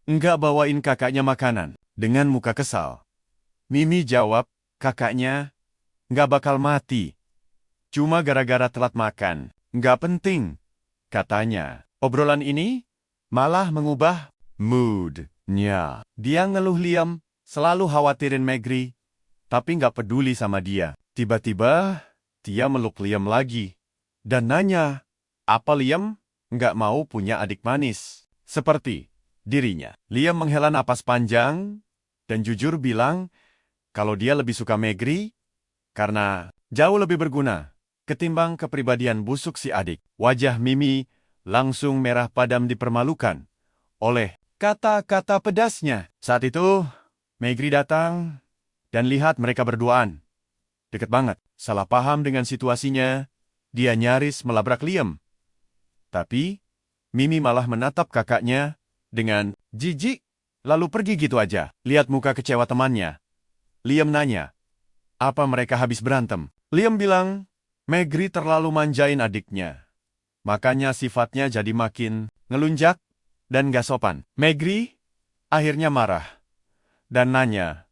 [SPEAKER 1] nggak bawain kakaknya makanan. Dengan muka kesal, Mimi jawab, kakaknya nggak bakal mati. Cuma gara-gara telat makan. Nggak penting, katanya. Obrolan ini malah mengubah mood-nya. Dia ngeluh Liam selalu khawatirin Megri, tapi nggak peduli sama dia. Tiba-tiba, dia meluk Liam lagi dan nanya, apa Liam nggak mau punya adik manis seperti dirinya? Liam menghela napas panjang dan jujur bilang kalau dia lebih suka Megri karena jauh lebih berguna ketimbang kepribadian busuk si adik. Wajah Mimi langsung merah padam dipermalukan oleh kata-kata pedasnya. Saat itu, Megri datang dan lihat mereka berduaan. Deket banget. Salah paham dengan situasinya, dia nyaris melabrak Liam. Tapi, Mimi malah menatap kakaknya dengan jijik, lalu pergi gitu aja. Lihat muka kecewa temannya. Liam nanya, apa mereka habis berantem? Liam bilang, Megri terlalu manjain adiknya. Makanya sifatnya jadi makin ngelunjak dan gak sopan. Megri akhirnya marah dan nanya,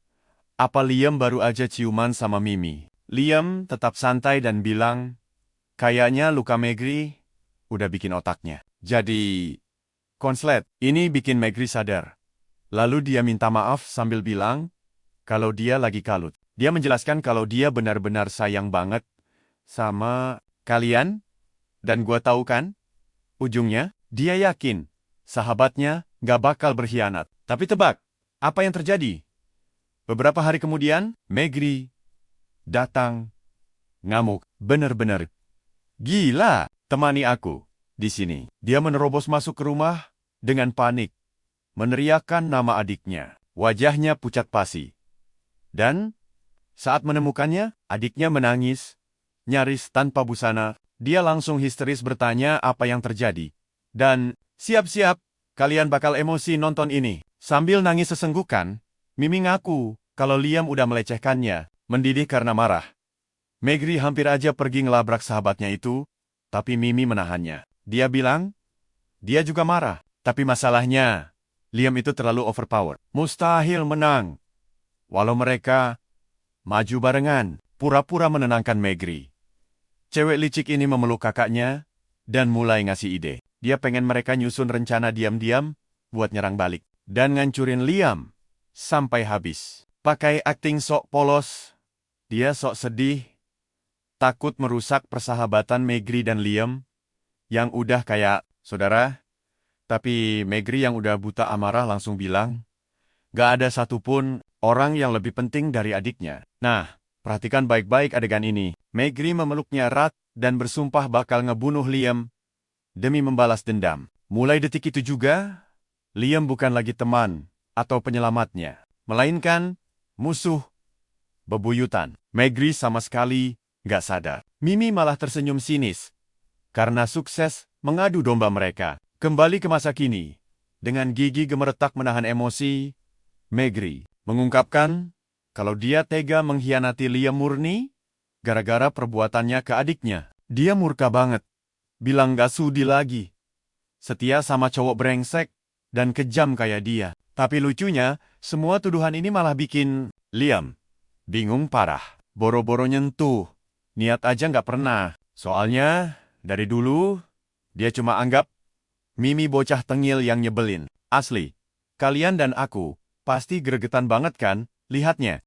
[SPEAKER 1] apa Liam baru aja ciuman sama Mimi? Liam tetap santai dan bilang, kayaknya luka Megri udah bikin otaknya jadi konslet. Ini bikin Megri sadar. Lalu dia minta maaf sambil bilang kalau dia lagi kalut. Dia menjelaskan kalau dia benar-benar sayang banget sama kalian. Dan gua tahu kan, ujungnya dia yakin sahabatnya gak bakal berkhianat. Tapi tebak, apa yang terjadi? Beberapa hari kemudian, Megri datang ngamuk. Bener-bener gila. Temani aku di sini. Dia menerobos masuk ke rumah dengan panik, meneriakkan nama adiknya. Wajahnya pucat pasi. Dan saat menemukannya, adiknya menangis, nyaris tanpa busana. Dia langsung histeris bertanya apa yang terjadi. Dan, siap-siap, kalian bakal emosi nonton ini. Sambil nangis sesenggukan, Mimi ngaku kalau Liam udah melecehkannya, mendidih karena marah. Megri hampir aja pergi ngelabrak sahabatnya itu, tapi Mimi menahannya. Dia bilang, dia juga marah. Tapi masalahnya, Liam itu terlalu overpower. Mustahil menang. Walau mereka maju barengan, pura-pura menenangkan Megri. Cewek licik ini memeluk kakaknya dan mulai ngasih ide. Dia pengen mereka nyusun rencana diam-diam buat nyerang balik dan ngancurin Liam sampai habis. Pakai akting sok polos, dia sok sedih, takut merusak persahabatan Megri dan Liam yang udah kayak saudara. Tapi Megri yang udah buta amarah langsung bilang, gak ada satupun orang yang lebih penting dari adiknya. Nah, perhatikan baik-baik adegan ini. Megri memeluknya erat dan bersumpah bakal ngebunuh Liam demi membalas dendam. Mulai detik itu juga, Liam bukan lagi teman atau penyelamatnya, melainkan musuh bebuyutan. Megri sama sekali gak sadar. Mimi malah tersenyum sinis karena sukses mengadu domba mereka. Kembali ke masa kini, dengan gigi gemeretak menahan emosi, Megri mengungkapkan kalau dia tega mengkhianati Liam murni gara-gara perbuatannya ke adiknya. Dia murka banget, bilang gak sudi lagi setia sama cowok brengsek dan kejam kayak dia. Tapi lucunya, semua tuduhan ini malah bikin Liam bingung parah. Boro-boro nyentuh, niat aja gak pernah. Soalnya, dari dulu, dia cuma anggap Mimi bocah tengil yang nyebelin. Asli, kalian dan aku pasti gregetan banget kan lihatnya.